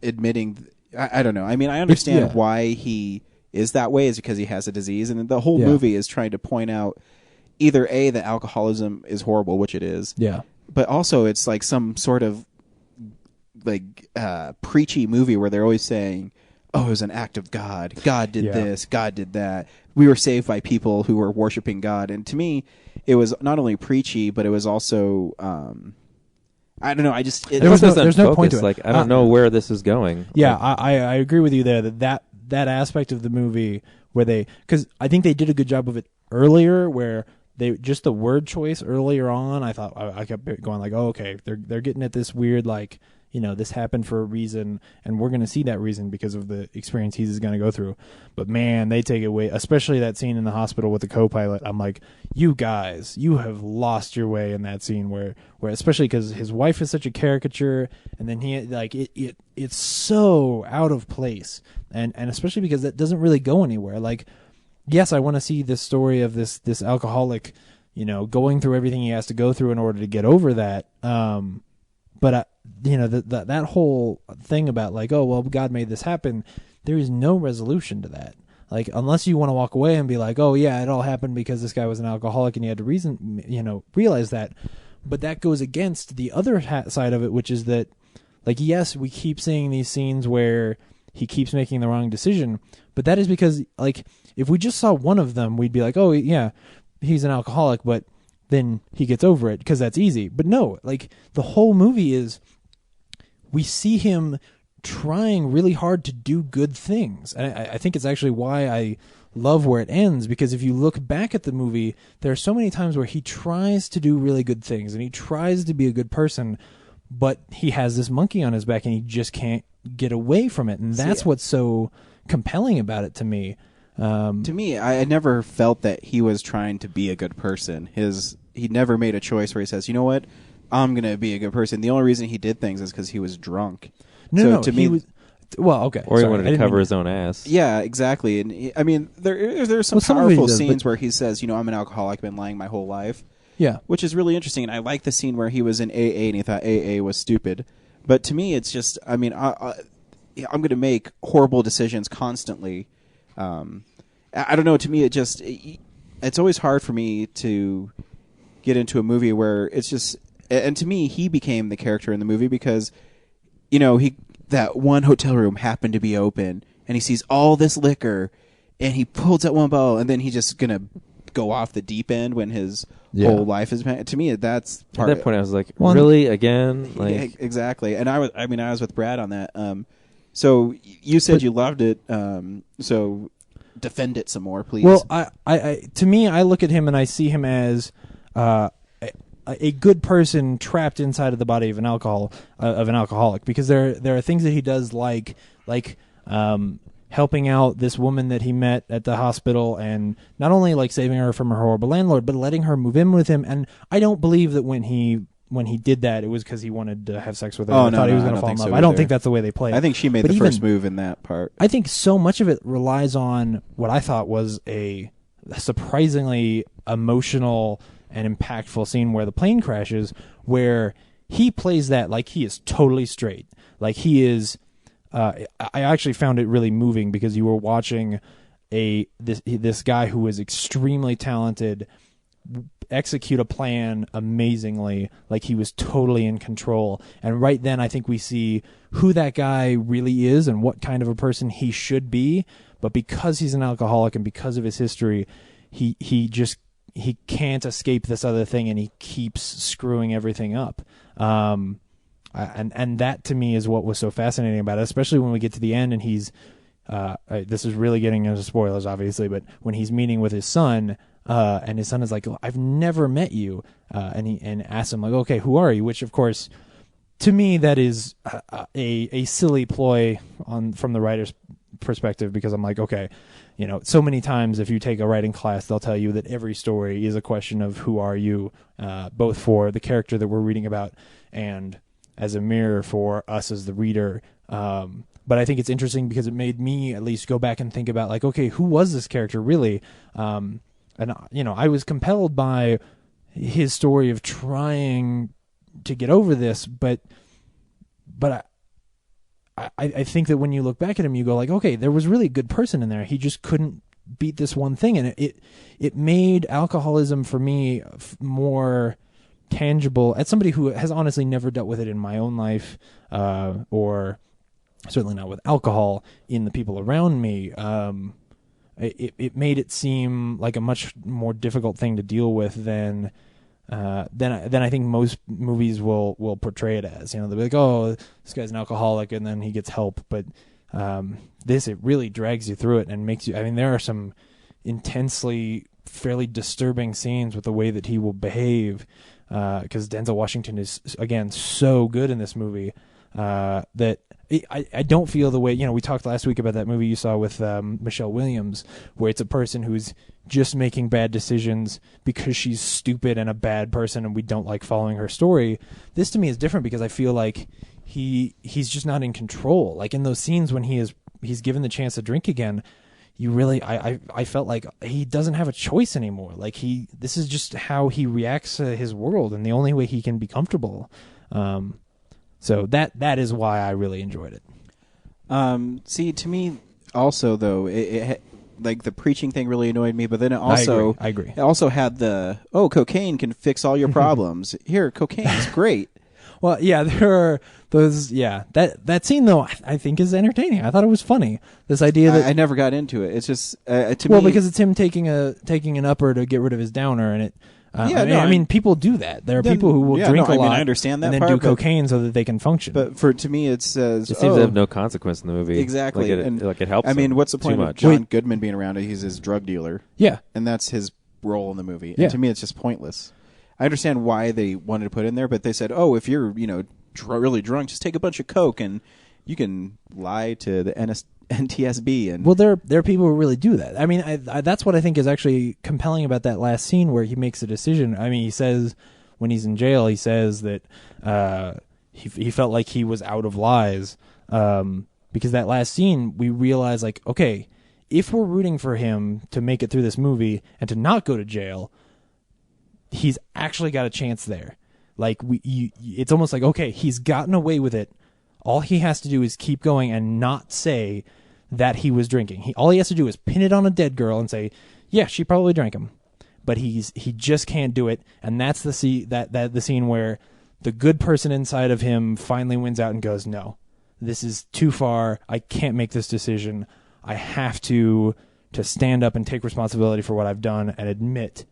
admitting. I don't know. I mean, I understand why he is that way is because he has a disease, and the whole movie is trying to point out either A, that alcoholism is horrible, which it is. Yeah. But also, it's like some sort of preachy movie where they're always saying, "Oh, it was an act of God. God did this. God did that. We were saved by people who were worshiping God." And to me, it was not only preachy, but it was also, I don't know. There's no point to it. I don't know where this is going. Yeah, I agree with you there. That aspect of the movie where because I think they did a good job of it earlier, where just the word choice earlier on. I thought I kept going like, oh, okay, they're getting at this weird this happened for a reason, and we're going to see that reason because of the experience he's going to go through. But man, they take it away, especially that scene in the hospital with the co-pilot. I'm like, you guys, you have lost your way in that scene where especially because his wife is such a caricature, and then he it's so out of place, and especially because that doesn't really go anywhere. Like, yes, I want to see this story of this alcoholic, going through everything he has to go through in order to get over that. But that whole thing about like, oh, well, God made this happen. There is no resolution to that. Like, unless you want to walk away and be like, oh yeah, it all happened because this guy was an alcoholic and he had to realize that. But that goes against the other side of it, which is that, like, yes, we keep seeing these scenes where he keeps making the wrong decision, but that is because, like, if we just saw one of them, we'd be like, oh yeah, he's an alcoholic, but then he gets over it because that's easy. But no, like, the whole movie is, we see him trying really hard to do good things. And I think it's actually why I love where it ends, because if you look back at the movie, there are so many times where he tries to do really good things and he tries to be a good person, but he has this monkey on his back and he just can't get away from it. And that's what's so compelling about it to me. To me, I never felt that he was trying to be a good person. He never made a choice where he says, you know what, I'm going to be a good person. The only reason he did things is because he was drunk. No, he was... Well, okay. Or he wanted to cover his own ass. Yeah, exactly. And there's some powerful scenes where he says, I'm an alcoholic, I've been lying my whole life. Yeah. Which is really interesting. And I like the scene where he was in AA and he thought AA was stupid. But to me, it's just, I'm going to make horrible decisions constantly. I don't know. To me, it's always hard for me to get into a movie where it's just, and to me, he became the character in the movie because, that one hotel room happened to be open and he sees all this liquor and he pulls out one bottle and then he's just going to go off the deep end when his whole life is, to me, that's part at that point I was like, really again? Like, yeah, exactly. And I was with Brad on that. So you said you loved it. So defend it some more, please. Well, to me, I look at him and I see him as a good person trapped inside of the body of an alcoholic, because there are things that he does like helping out this woman that he met at the hospital, and not only like saving her from her horrible landlord, but letting her move in with him. And I don't believe that when he did that, it was because he wanted to have sex with her. I thought he was going to fall in love. I don't think that's the way they play it. I think she made the first move in that part. I think so much of it relies on what I thought was a surprisingly emotional and impactful scene where the plane crashes, where he plays that like he is totally straight. Like he is... I actually found it really moving because you were watching this guy who was extremely talented execute a plan amazingly, like he was totally in control. And right then I think we see who that guy really is and what kind of a person he should be. But because he's an alcoholic and because of his history, he can't escape this other thing, and he keeps screwing everything up. And that to me is what was so fascinating about it, especially when we get to the end and he's this is really getting into spoilers, obviously, but when he's meeting with his son, and his son is like, I've never met you, and asks him like, okay, who are you? Which of course, to me, that is a silly ploy from the writer's perspective, because I'm like, okay, so many times if you take a writing class, they'll tell you that every story is a question of who are you, both for the character that we're reading about and as a mirror for us as the reader. But I think it's interesting because it made me at least go back and think about like, okay, who was this character really? And I was compelled by his story of trying to get over this, but I think that when you look back at him, you go like, okay, there was really a good person in there. He just couldn't beat this one thing, and it made alcoholism for me more tangible as somebody who has honestly never dealt with it in my own life, or certainly not with alcohol in the people around me. It made it seem like a much more difficult thing to deal with than I think most movies will portray it as. They'll be like, oh, this guy's an alcoholic, and then he gets help. But it really drags you through it and makes you. I mean, there are some intensely, fairly disturbing scenes with the way that he will behave, because Denzel Washington is again so good in this movie that. I don't feel the way, we talked last week about that movie you saw with Michelle Williams, where it's a person who's just making bad decisions because she's stupid and a bad person and we don't like following her story. This to me is different because I feel like he's just not in control. Like in those scenes when he's given the chance to drink again, you really, I felt like he doesn't have a choice anymore. Like this is just how he reacts to his world, and the only way he can be comfortable. So that is why I really enjoyed it. See, to me, also though, it like the preaching thing really annoyed me, but then it also, I agree. It also had cocaine can fix all your problems. Here, cocaine is great. Well, yeah, there are those. Yeah, that scene though, I think is entertaining. I thought it was funny. This idea that I never got into it. It's just to me, because it's him taking an upper to get rid of his downer, and it. I mean, people do that. There are people who will drink a lot. I understand that and then part, do cocaine so that they can function. But to me, it says it seems to have no consequence in the movie. Exactly, like it helps. I mean, what's the point of John Goodman being around? He's his drug dealer. Yeah, and that's his role in the movie. Yeah. And to me, it's just pointless. I understand why they wanted to put it in there, but they said, if you're really drunk, just take a bunch of coke and you can lie to the NTSB. And there are people who really do that. I mean, I that's what I think is actually compelling about that last scene where he makes a decision. I mean, he says when he's in jail, he says that he felt like he was out of lies because that last scene we realize like, okay, if we're rooting for him to make it through this movie and to not go to jail, he's actually got a chance there. Like it's almost like, okay, he's gotten away with it. All he has to do is keep going and not say that he was drinking. All he has to do is pin it on a dead girl and say, yeah, she probably drank him. But he just can't do it. And that's the scene where the good person inside of him finally wins out and goes, no, this is too far. I can't make this decision. I have to stand up and take responsibility for what I've done and admit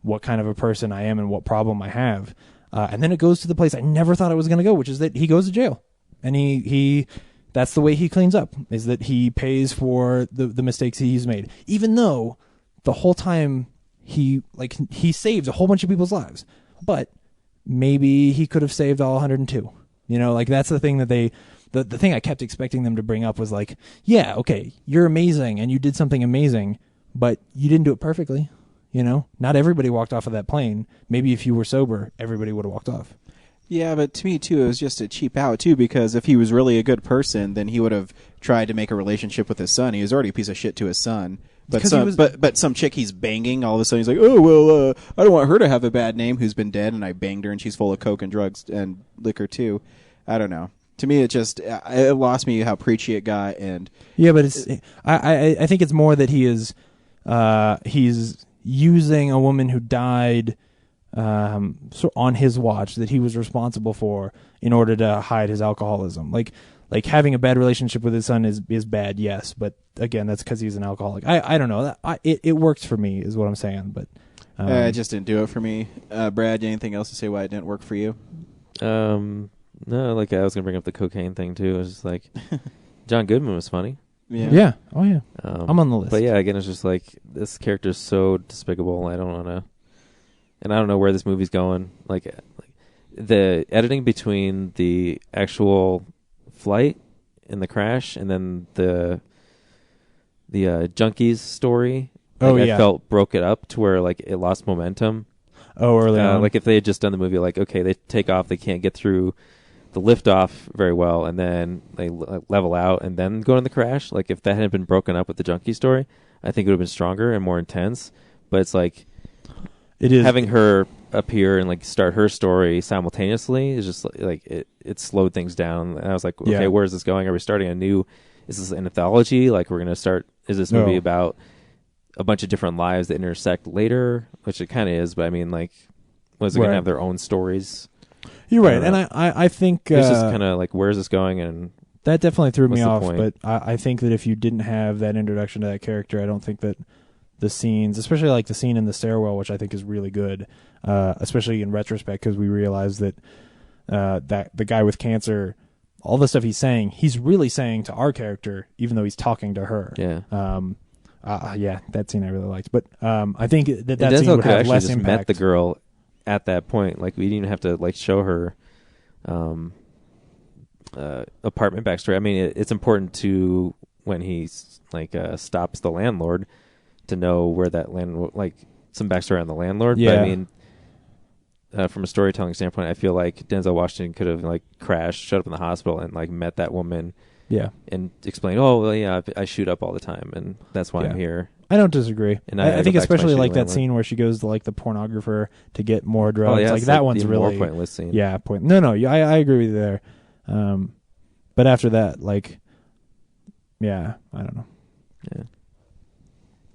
what kind of a person I am and what problem I have. And then it goes to the place I never thought it was going to go, which is that he goes to jail. And he that's the way he cleans up, is that he pays for the mistakes he's made. Even though the whole time he saved a whole bunch of people's lives. But maybe he could have saved all 102. Like that's the thing that the thing I kept expecting them to bring up was like, yeah, okay, you're amazing and you did something amazing, but you didn't do it perfectly. Not everybody walked off of that plane. Maybe if you were sober, everybody would have walked off. Yeah, but to me, too, it was just a cheap out, too, because if he was really a good person, then he would have tried to make a relationship with his son. He was already a piece of shit to his son. But some chick he's banging, all of a sudden he's like, oh, well, I don't want her to have a bad name who's been dead, and I banged her, and she's full of coke and drugs and liquor, too. I don't know. To me, it lost me how preachy it got. And yeah, but I think it's more that he's using a woman who died on his watch that he was responsible for in order to hide his alcoholism. Like having a bad relationship with his son is bad, yes, but again, that's because he's an alcoholic. I don't know. It works for me, is what I'm saying, but it just didn't do it for me. Brad, anything else to say why it didn't work for you? No, like I was gonna bring up the cocaine thing too. It was just like John Goodman was funny. Yeah. Oh yeah. I'm on the list. But yeah, again, it's just like this character is so despicable. I don't know where this movie's going. Like the editing between the actual flight and the crash, and then the junkies story. I felt broke it up to where like it lost momentum. Oh, early on. Like if they had just done the movie, like okay, they take off, they can't get through the liftoff very well, and then they level out, and then go in the crash. Like if that had been broken up with the junkie story, I think it would have been stronger and more intense. But it's like it is having her appear and like start her story simultaneously is just like it slowed things down. And I was like, okay, where is this going? Are we starting a new? Is this an anthology? Like we're gonna start? Is this movie about a bunch of different lives that intersect later? Which it kind of is, but I mean, like, was it gonna have their own stories? You're right, and I think it's just kind of like, where's this going? And that definitely threw me off. But I think that if you didn't have that introduction to that character, I don't think that the scenes, especially like the scene in the stairwell, which I think is really good, especially in retrospect, because we realize that that the guy with cancer, all the stuff he's saying, he's really saying to our character, even though he's talking to her. Yeah. That scene I really liked. But I think that Denzel scene would could have actually less just impact. met the girl at that point. Like we didn't even have to like show her apartment backstory. I mean, it's important to when he like stops the landlord to know where that landlord, like some backstory on the landlord. Yeah. But I mean, from a storytelling standpoint, I feel like Denzel Washington could have like crashed, showed up in the hospital, and like met that woman Yeah. And explain, oh, well, yeah, I shoot up all the time, and that's why I'm Yeah. here. I don't disagree. And I think go back to my especially like shitty that landlord. scene where she goes to like the pornographer to get more drugs. Oh, yeah, like it's that like one's the really more pointless scene. Yeah, No, I agree with you there. But after that, like, yeah, I don't know. Yeah.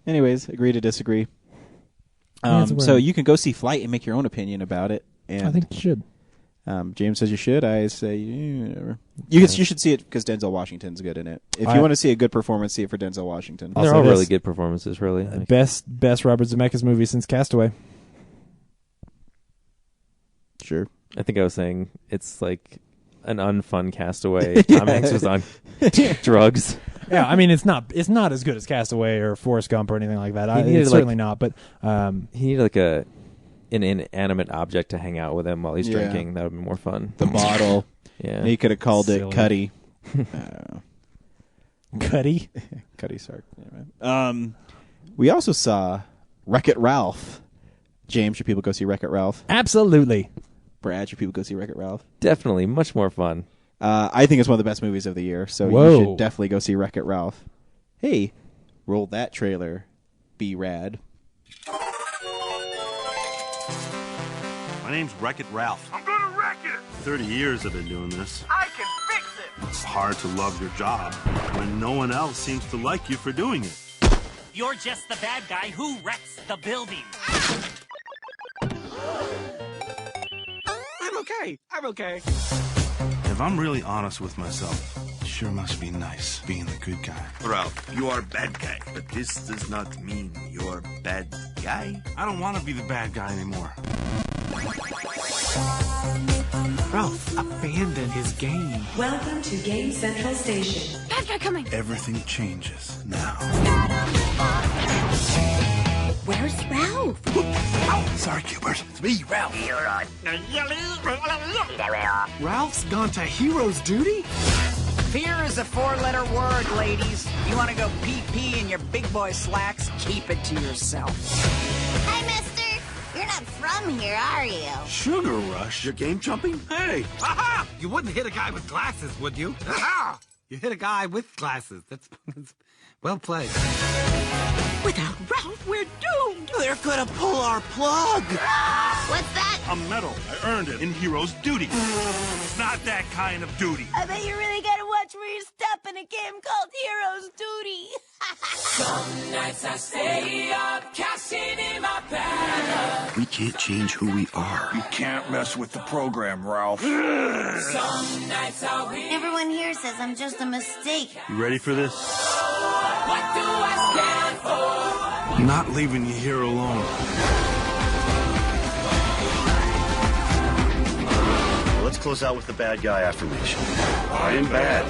Anyways, agree to disagree. Yeah, it's a So word. you can go see Flight and make your own opinion about it. And I think you should. James says you should. I say whatever. You should see it because Denzel Washington's good in it. If you want to see a good performance, see it for Denzel Washington. They're all really good performances, really. Best Robert Zemeckis movie since Castaway. Sure. I think I was saying it's like an unfun Castaway. Tom Hanks was on drugs. Yeah, I mean it's not as good as Castaway or Forrest Gump or anything like that. He needed, It's certainly not. But he needed like an inanimate object to hang out with him while he's Yeah. drinking. That would be more fun. The bottle. Yeah. He could have called Silly. it Cuddy. Cuddy? Cuddy Sark. We also saw Wreck-It Ralph. James, should people go see Wreck-It Ralph? Absolutely. Brad, should people go see Wreck-It Ralph? Definitely. Much more fun. I think it's one of the best movies of the year, so Whoa. you should definitely go see Wreck-It Ralph. Hey, roll that trailer. Be rad. My name's Wreck-It Ralph. I'm gonna wreck it! 30 years I've been doing this. I can fix it! It's hard to love your job when no one else seems to like you for doing it. You're just the bad guy who wrecks the building. I'm okay. If I'm really honest with myself, it sure must be nice being the good guy. Ralph, you are bad guy, but this does not mean you're bad guy. I don't want to be the bad guy anymore. Ralph abandoned his game. Welcome to Game Central Station. Bad guy coming. Everything changes now. Where's Ralph? Oh, sorry, Cubert. It's me, Ralph. Ralph's gone to hero's duty? Fear is a four-letter word, ladies. You want to go pee-pee in your big boy slacks? Keep it to yourself. Hi, mister. You're not from here, are you? Sugar Rush? You're game jumping? Hey! Aha! You wouldn't hit a guy with glasses, would you? Aha! You hit a guy with glasses. That's well played. Without Ralph, we're doomed. They're gonna pull our plug. What's that? A medal. I earned it in hero's duty. It's not that kind of duty. I bet you really gotta watch where you step in a game called Hero's Duty. Some nights I stay up, cashing in my bag. We can't change who we are. You can't mess with the program, Ralph. Some nights I win. Everyone here says I'm just a mistake. You ready for this? What do I stand for? I'm not leaving you here alone. Well, let's close out with the bad guy affirmation. I am bad.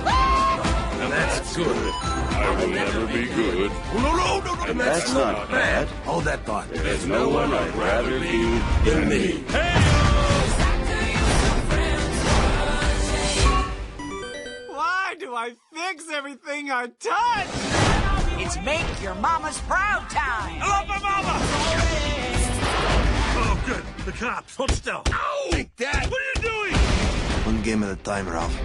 And that's good. I will never be good. No. And that's not bad. Hold that thought. There's no one I'd rather be than me. Why do I fix everything I touch? It's make your mama's proud time. I love my mama! Oh, good. The cops. Hold still. Ow! Take that! What are you doing? One game at a time, Ralph.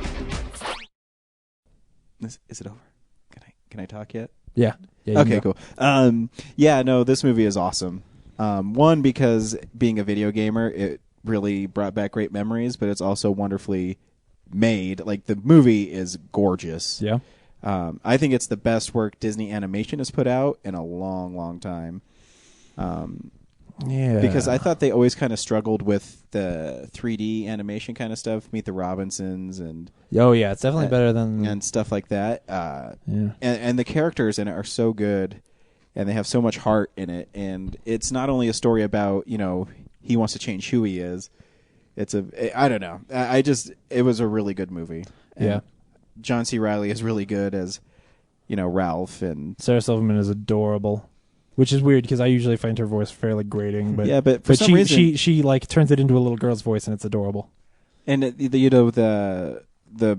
Is it over? Can I talk yet? Yeah. You Okay, can go. cool. Yeah, no, this movie is awesome. One, because being a video gamer, it really brought back great memories, but it's also wonderfully made. Like, the movie is gorgeous. Yeah. I think it's the best work Disney Animation has put out in a long, long time. Yeah. Because I thought they always kind of struggled with the 3D animation kind of stuff. Meet the Robinsons and Oh yeah, it's definitely better than and stuff like that. Yeah. And the characters in it are so good, and they have so much heart in it. And it's not only a story about he wants to change who he is. I don't know. It was a really good movie. And Yeah. John C. Reilly is really good as Ralph, and Sarah Silverman is adorable. Which is weird because I usually find her voice fairly grating, but yeah, but for some reason she like turns it into a little girl's voice and it's adorable. And the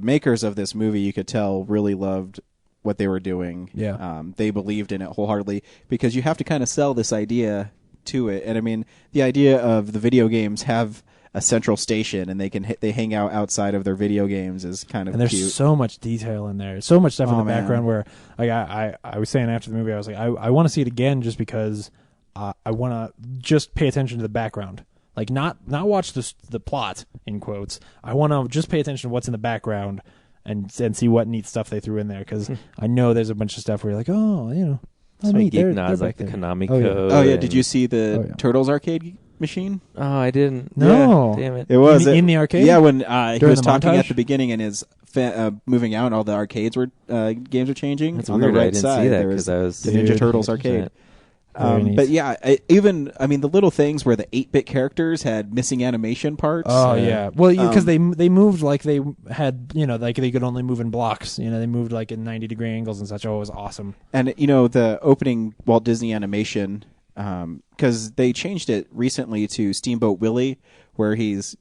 makers of this movie, you could tell, really loved what they were doing. Yeah. They believed in it wholeheartedly because you have to kind of sell this idea to it. And I mean, the idea of the video games have a central station, and they hang out outside of their video games is kind of and there's cute. so much detail in there, so much stuff in the man. background where like I was saying after the movie, I was like, I want to see it again just because I want to just pay attention to the background, like not watch the plot in quotes. I want to just pay attention to what's in the background and see what neat stuff they threw in there, because I know there's a bunch of stuff where you're like, oh, you know, So neat. geek They're nods back like the there. Konami Oh, yeah. code. Oh yeah, and- did you see the Turtles arcade machine? Oh, I didn't. No. Yeah, damn it. It was in the arcade. Yeah, when he During was the talking montage? at the beginning, and his moving out, and all the arcades were games were changing. That's on weird. the I right didn't side, see that there was 'cause I was- the Ninja Dude, Turtles 100%. arcade. Very neat. But yeah, the little things where the 8-bit characters had missing animation parts. Oh yeah, well because they moved like they had, you know, like they could only move in blocks. You know, they moved like in 90-degree angles and such. Oh, it was awesome. And you know the opening Walt Disney animation, because they changed it recently to Steamboat Willie, where he's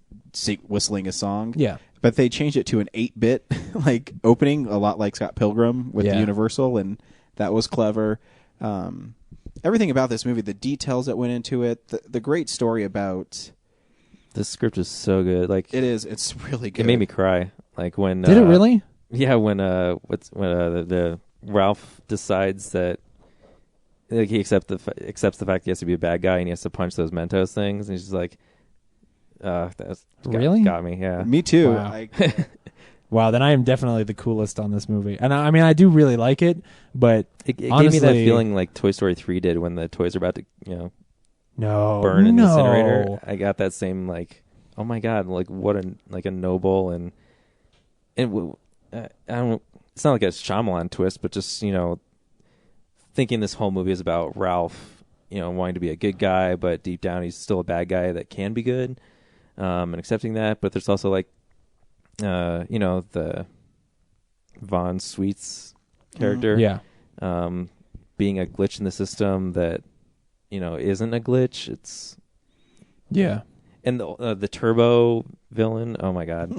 whistling a song. Yeah. But they changed it to an 8-bit like opening, a lot like Scott Pilgrim with the Universal, and that was clever. Everything about this movie, the details that went into it, the great story about. The script is so good. Like it is. It's really good. It made me cry. Like when Did it really? Yeah, when the Ralph decides that like he accepts the fact he has to be a bad guy and he has to punch those Mentos things, and he's just like, that's Really? got me. Yeah, Me too. Wow. Wow, then I am definitely the coolest on this movie, and I mean I do really like it, but It honestly, gave me that feeling like Toy Story 3 did when the toys are about to, No, burn in the no. incinerator. I got that same like, oh my god, like what a noble and I don't. It's not like a Shyamalan twist, but just thinking this whole movie is about Ralph, wanting to be a good guy, but deep down he's still a bad guy that can be good, and accepting that. But there's also like, the Von Sweets character, Yeah. being a glitch in the system that isn't a glitch. It's Yeah. And the Turbo villain, oh my god,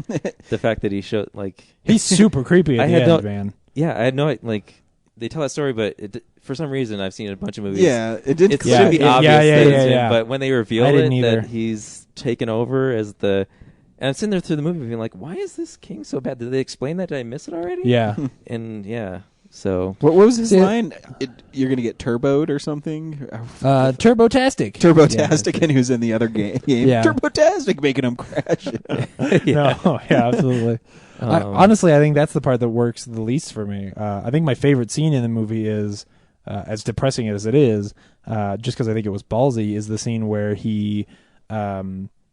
the fact that he showed like He's super creepy at the end, man. Yeah, I had no like they tell that story, but for some reason I've seen a bunch of movies. Yeah, it did. It should be obvious that it's him, yeah. but when they reveal I it didn't either. that he's taken over as and I'm sitting there through the movie being like, why is this king so bad? Did they explain that? Did I miss it already? Yeah. And yeah, so What was his See, line? You're going to get turboed or something? Turbotastic. Turbotastic, and who's in the other game? Yeah. Turbotastic, making him crash. No, yeah, absolutely. Honestly, I think that's the part that works the least for me. I think my favorite scene in the movie is, as depressing as it is, just because I think it was ballsy, is the scene where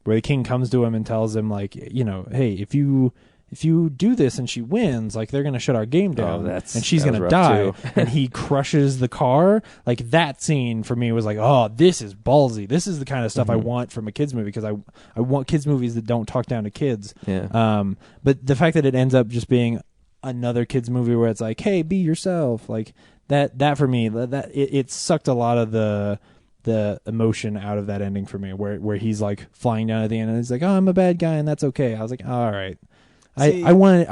where the king comes to him and tells him, like, hey, if you do this and she wins, like, they're going to shut our game down and she's going to die. And he crushes the car. Like, that scene for me was like, oh, this is ballsy. This is the kind of stuff I want from a kids movie, because I want kids movies that don't talk down to kids. Yeah. But the fact that it ends up just being another kids movie where it's like, hey, be yourself, like that for me, it sucked a lot of the emotion out of that ending for me, where he's like flying down at the end and he's like, oh, I'm a bad guy and that's okay. I was like, all right. See, I wanted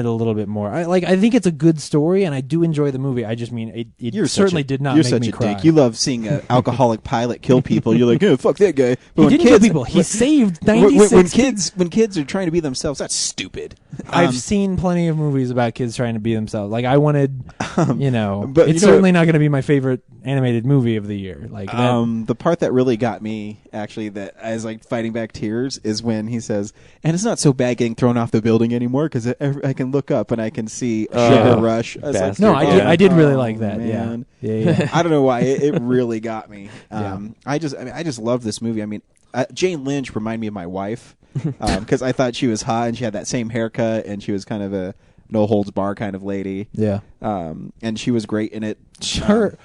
a little bit more. I think it's a good story and I do enjoy the movie. I just mean it certainly did not You're make such me a cry. dick. You love seeing an alcoholic pilot kill people. You're like, oh, fuck that guy. But He didn't kill people. He saved 96 when kids are trying to be themselves, that's stupid. I've seen plenty of movies about kids trying to be themselves. Like, I wanted, but it's certainly not going to be my favorite animated movie of the year. Like, the part that really got me, actually, that I was like fighting back tears, is when he says, and it's not so bad getting thrown off the building anymore because I can look up and I can see Sugar Rush. I was like, no, I did really like that. Man. Yeah. I don't know why it really got me. I just love this movie. I mean, Jane Lynch reminded me of my wife because I thought she was hot and she had that same haircut and she was kind of a no holds bar kind of lady. Yeah. And she was great in it. Her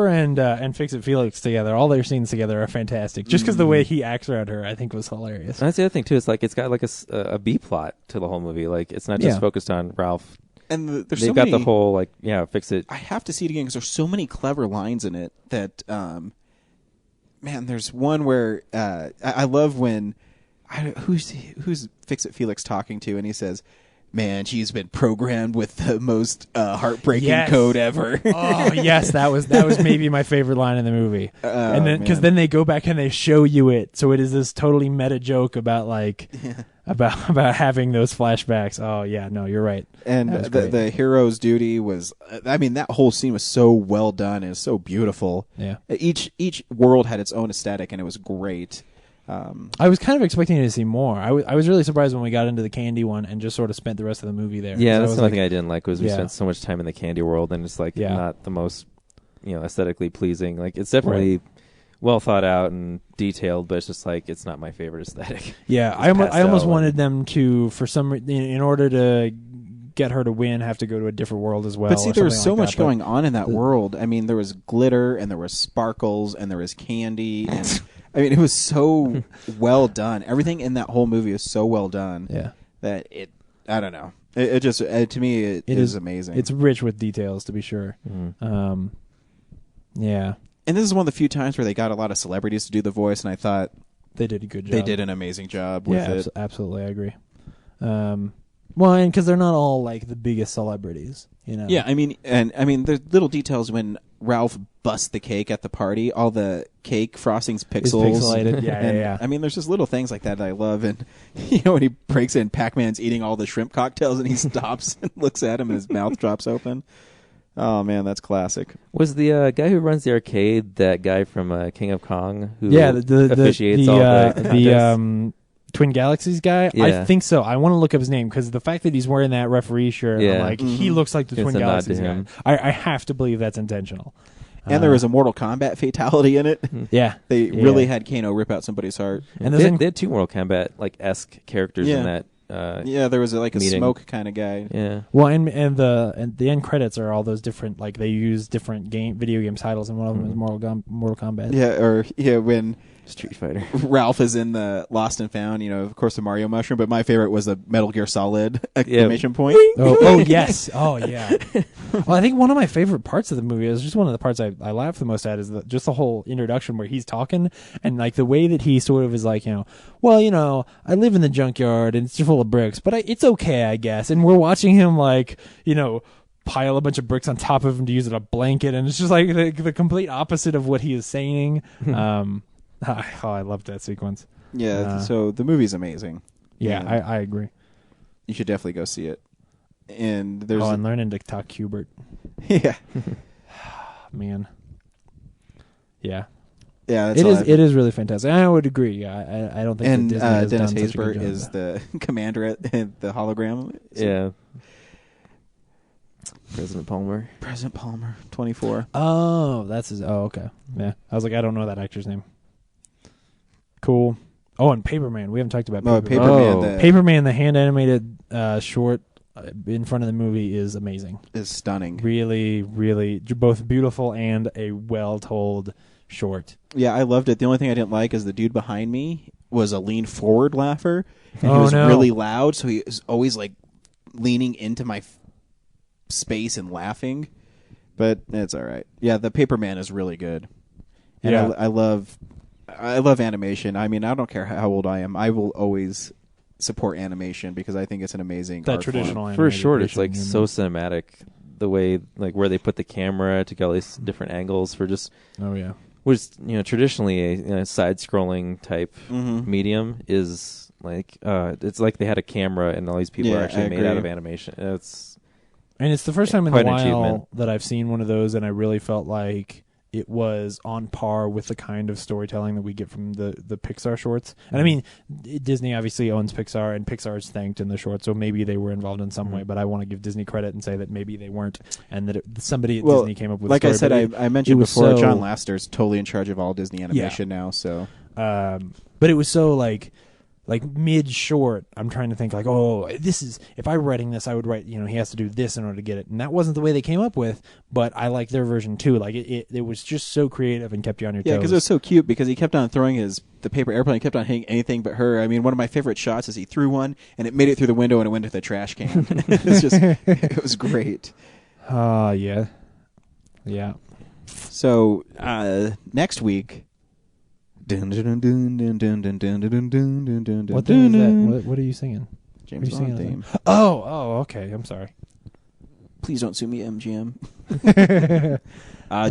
and Fix It Felix together, all their scenes together are fantastic. Just because the way he acts around her, I think, was hilarious. That's the other thing too. It's like it's got like a B plot to the whole movie. Like it's not just focused on Ralph. And they've got the whole fix it. I have to see it again because there's so many clever lines in it that man, there's one where I love when who's Fix It Felix talking to, and he says, man, she's been programmed with the most heartbreaking Yes. code ever. Oh yes, that was maybe my favorite line in the movie. And then because man. then they go back and they show you it, so it is this totally meta joke about like about having those flashbacks. Oh yeah, no, you're right. And That was great. the hero's duty was, I mean, that whole scene was so well done and so beautiful. Yeah. Each world had its own aesthetic, and it was great. I was kind of expecting to see more. I was really surprised when we got into the candy one and just sort of spent the rest of the movie there. Yeah, So I that's was the only like- thing I didn't like was we Yeah. spent so much time in the candy world and it's like Yeah. not the most aesthetically pleasing. Like it's definitely well thought out and detailed, but it's just like it's not my favorite aesthetic. Yeah, It's I almost pastel wanted them to, for some in order to get her to win, have to go to a different world as well. But see, or there was something so like much that. But going on in that world. I mean, there was glitter, and there was sparkles, and there was candy, and I mean, it was so well done. Everything in that whole movie is so well done. Yeah. That I don't know. It just to me it is amazing. It's rich with details, to be sure. Yeah. And this is one of the few times where they got a lot of celebrities to do the voice, and I thought they did a good job. They did an amazing job with Yeah, it. absolutely, I agree. Well, and because they're not all like the biggest celebrities, you know. Yeah, I mean, there's little details when Ralph busts the cake at the party. All the cake frostings pixels. pixelated. Yeah, and, yeah. I mean, there's just little things like that I love. And when he breaks in, Pac-Man's eating all the shrimp cocktails, and he stops and looks at him, and his mouth drops open. Oh man, that's classic. Was the guy who runs the arcade that guy from King of Kong? Who Yeah, the officiates all the contests? Twin Galaxies guy. Yeah. I think so. I want to look up his name because the fact that he's wearing that referee shirt, Yeah. I'm like, he Mhm. looks like the It's Twin a nod Galaxies to guy. him. I have to believe that's intentional. And there was a Mortal Kombat fatality in it. Yeah. They Yeah. really had Kano rip out somebody's heart. And they had two Mortal Kombat esque characters in that. Yeah, there was a meeting. smoke kind of guy. Yeah. Well, and the end credits are all those different, like they use different video game titles, and one of them is Mortal Kombat. Yeah, when Street Fighter. Ralph is in the Lost and Found, of course the Mario mushroom, but my favorite was the Metal Gear Solid exclamation point. Oh yes. Oh yeah. Well, I think one of my favorite parts of the movie is just one of the parts I laugh the most at is just the whole introduction where he's talking and like the way that he sort of is like, well, I live in the junkyard and it's full of bricks, but it's okay, I guess. And we're watching him like, pile a bunch of bricks on top of him to use as a blanket, and it's just like the complete opposite of what he is saying. I loved that sequence. Yeah, so the movie's amazing. Yeah, And I agree. You should definitely go see it. And there's and learning to talk Hubert. Yeah. Man. Yeah. Yeah, that's it all is. I've- It is really fantastic. I would agree. Yeah, I don't think. And that Disney has Dennis done such a good Haysbert job. is the commander at the hologram. Yeah. President Palmer. President Palmer, 24. Oh, that's his. Oh, okay. Yeah, I was like, I don't know that actor's name. Cool. Oh, and Paperman. We haven't talked about Oh, Paperman. Paperman, Paperman, the hand animated short in front of the movie is amazing. Is stunning. Really, really, both beautiful and a well told short. Yeah, I loved it. The only thing I didn't like is the dude behind me was a lean forward laugher, and he Oh, was no. really loud, so he was always like leaning into my space and laughing. But it's all right. Yeah, the Paperman is really good. And Yeah. I love animation. I mean, I don't care how old I am. I will always support animation because I think it's an amazing That art form. traditional For short, it's animation, like so cinematic. The way, where they put the camera to get all these different angles for just. Oh yeah. Was traditionally a side-scrolling type Mhm. medium is like it's like they had a camera and all these people Yeah, are actually I made out agree. of animation. And it's the first time in a quite an while achievement. that I've seen one of those, and I really felt like it was on par with the kind of storytelling that we get from the Pixar shorts. And I mean, Disney obviously owns Pixar, and Pixar is thanked in the short, so maybe they were involved in some way. But I want to give Disney credit and say that maybe they weren't, and that somebody at Disney came up with. Like a I story, said, but I it mentioned was before, so- John Lasseter's totally in charge of all Disney animation now. So, but it was so like mid short, I'm trying to think like, this is, if I were writing this, I would write, he has to do this in order to get it. And that wasn't the way they came up with, but I like their version too. Like it was just so creative and kept you on your toes. yeah, because it was so cute because he kept on throwing the paper airplane, kept on hitting anything but her. I mean, one of my favorite shots is he threw one and it made it through the window and it went to the trash can. It was great. Yeah. Yeah. So, next week. What What the is that? What are you singing? James Are you singing Bond it? theme. Oh, okay. I'm sorry. Please don't sue me, MGM.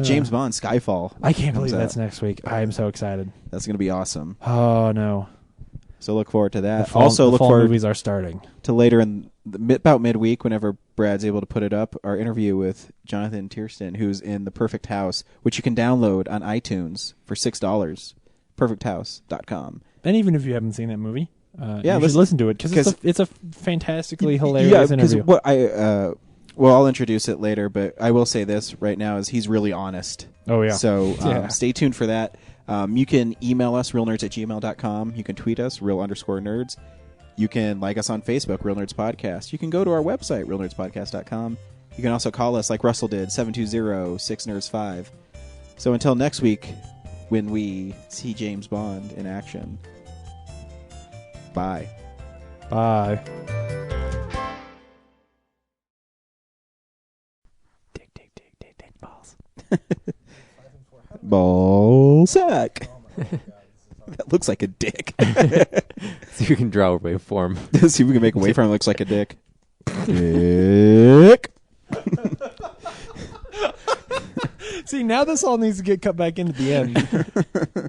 James Bond, Skyfall. I can't believe comes that's out. next week. I am so excited. That's going to be awesome. Oh, no. So look forward to that. The fall, Also, the look fall forward movies are starting. to later in about midweek, whenever Brad's able to put it up, our interview with Jonathan Tiersten, who's in The Perfect House, which you can download on iTunes for $6. perfecthouse.com. And even if you haven't seen that movie, you should listen- listen to it because it's a fantastically hilarious Yeah, because interview. what I'll introduce it later, but I will say this right now is he's really honest. Oh, yeah. So Yeah. stay tuned for that. You can email us, realnerds@gmail.com. You can tweet us, real_nerds. You can like us on Facebook, Real Nerds Podcast. You can go to our website, realnerdspodcast.com. You can also call us like Russell did, 720-6nerds5. So until next week, when we see James Bond in action, bye. Bye. Ball sack. That looks like a dick. So you can draw a waveform. See if we can make a waveform that looks like a dick. Dick. See, now this all needs to get cut back into the end.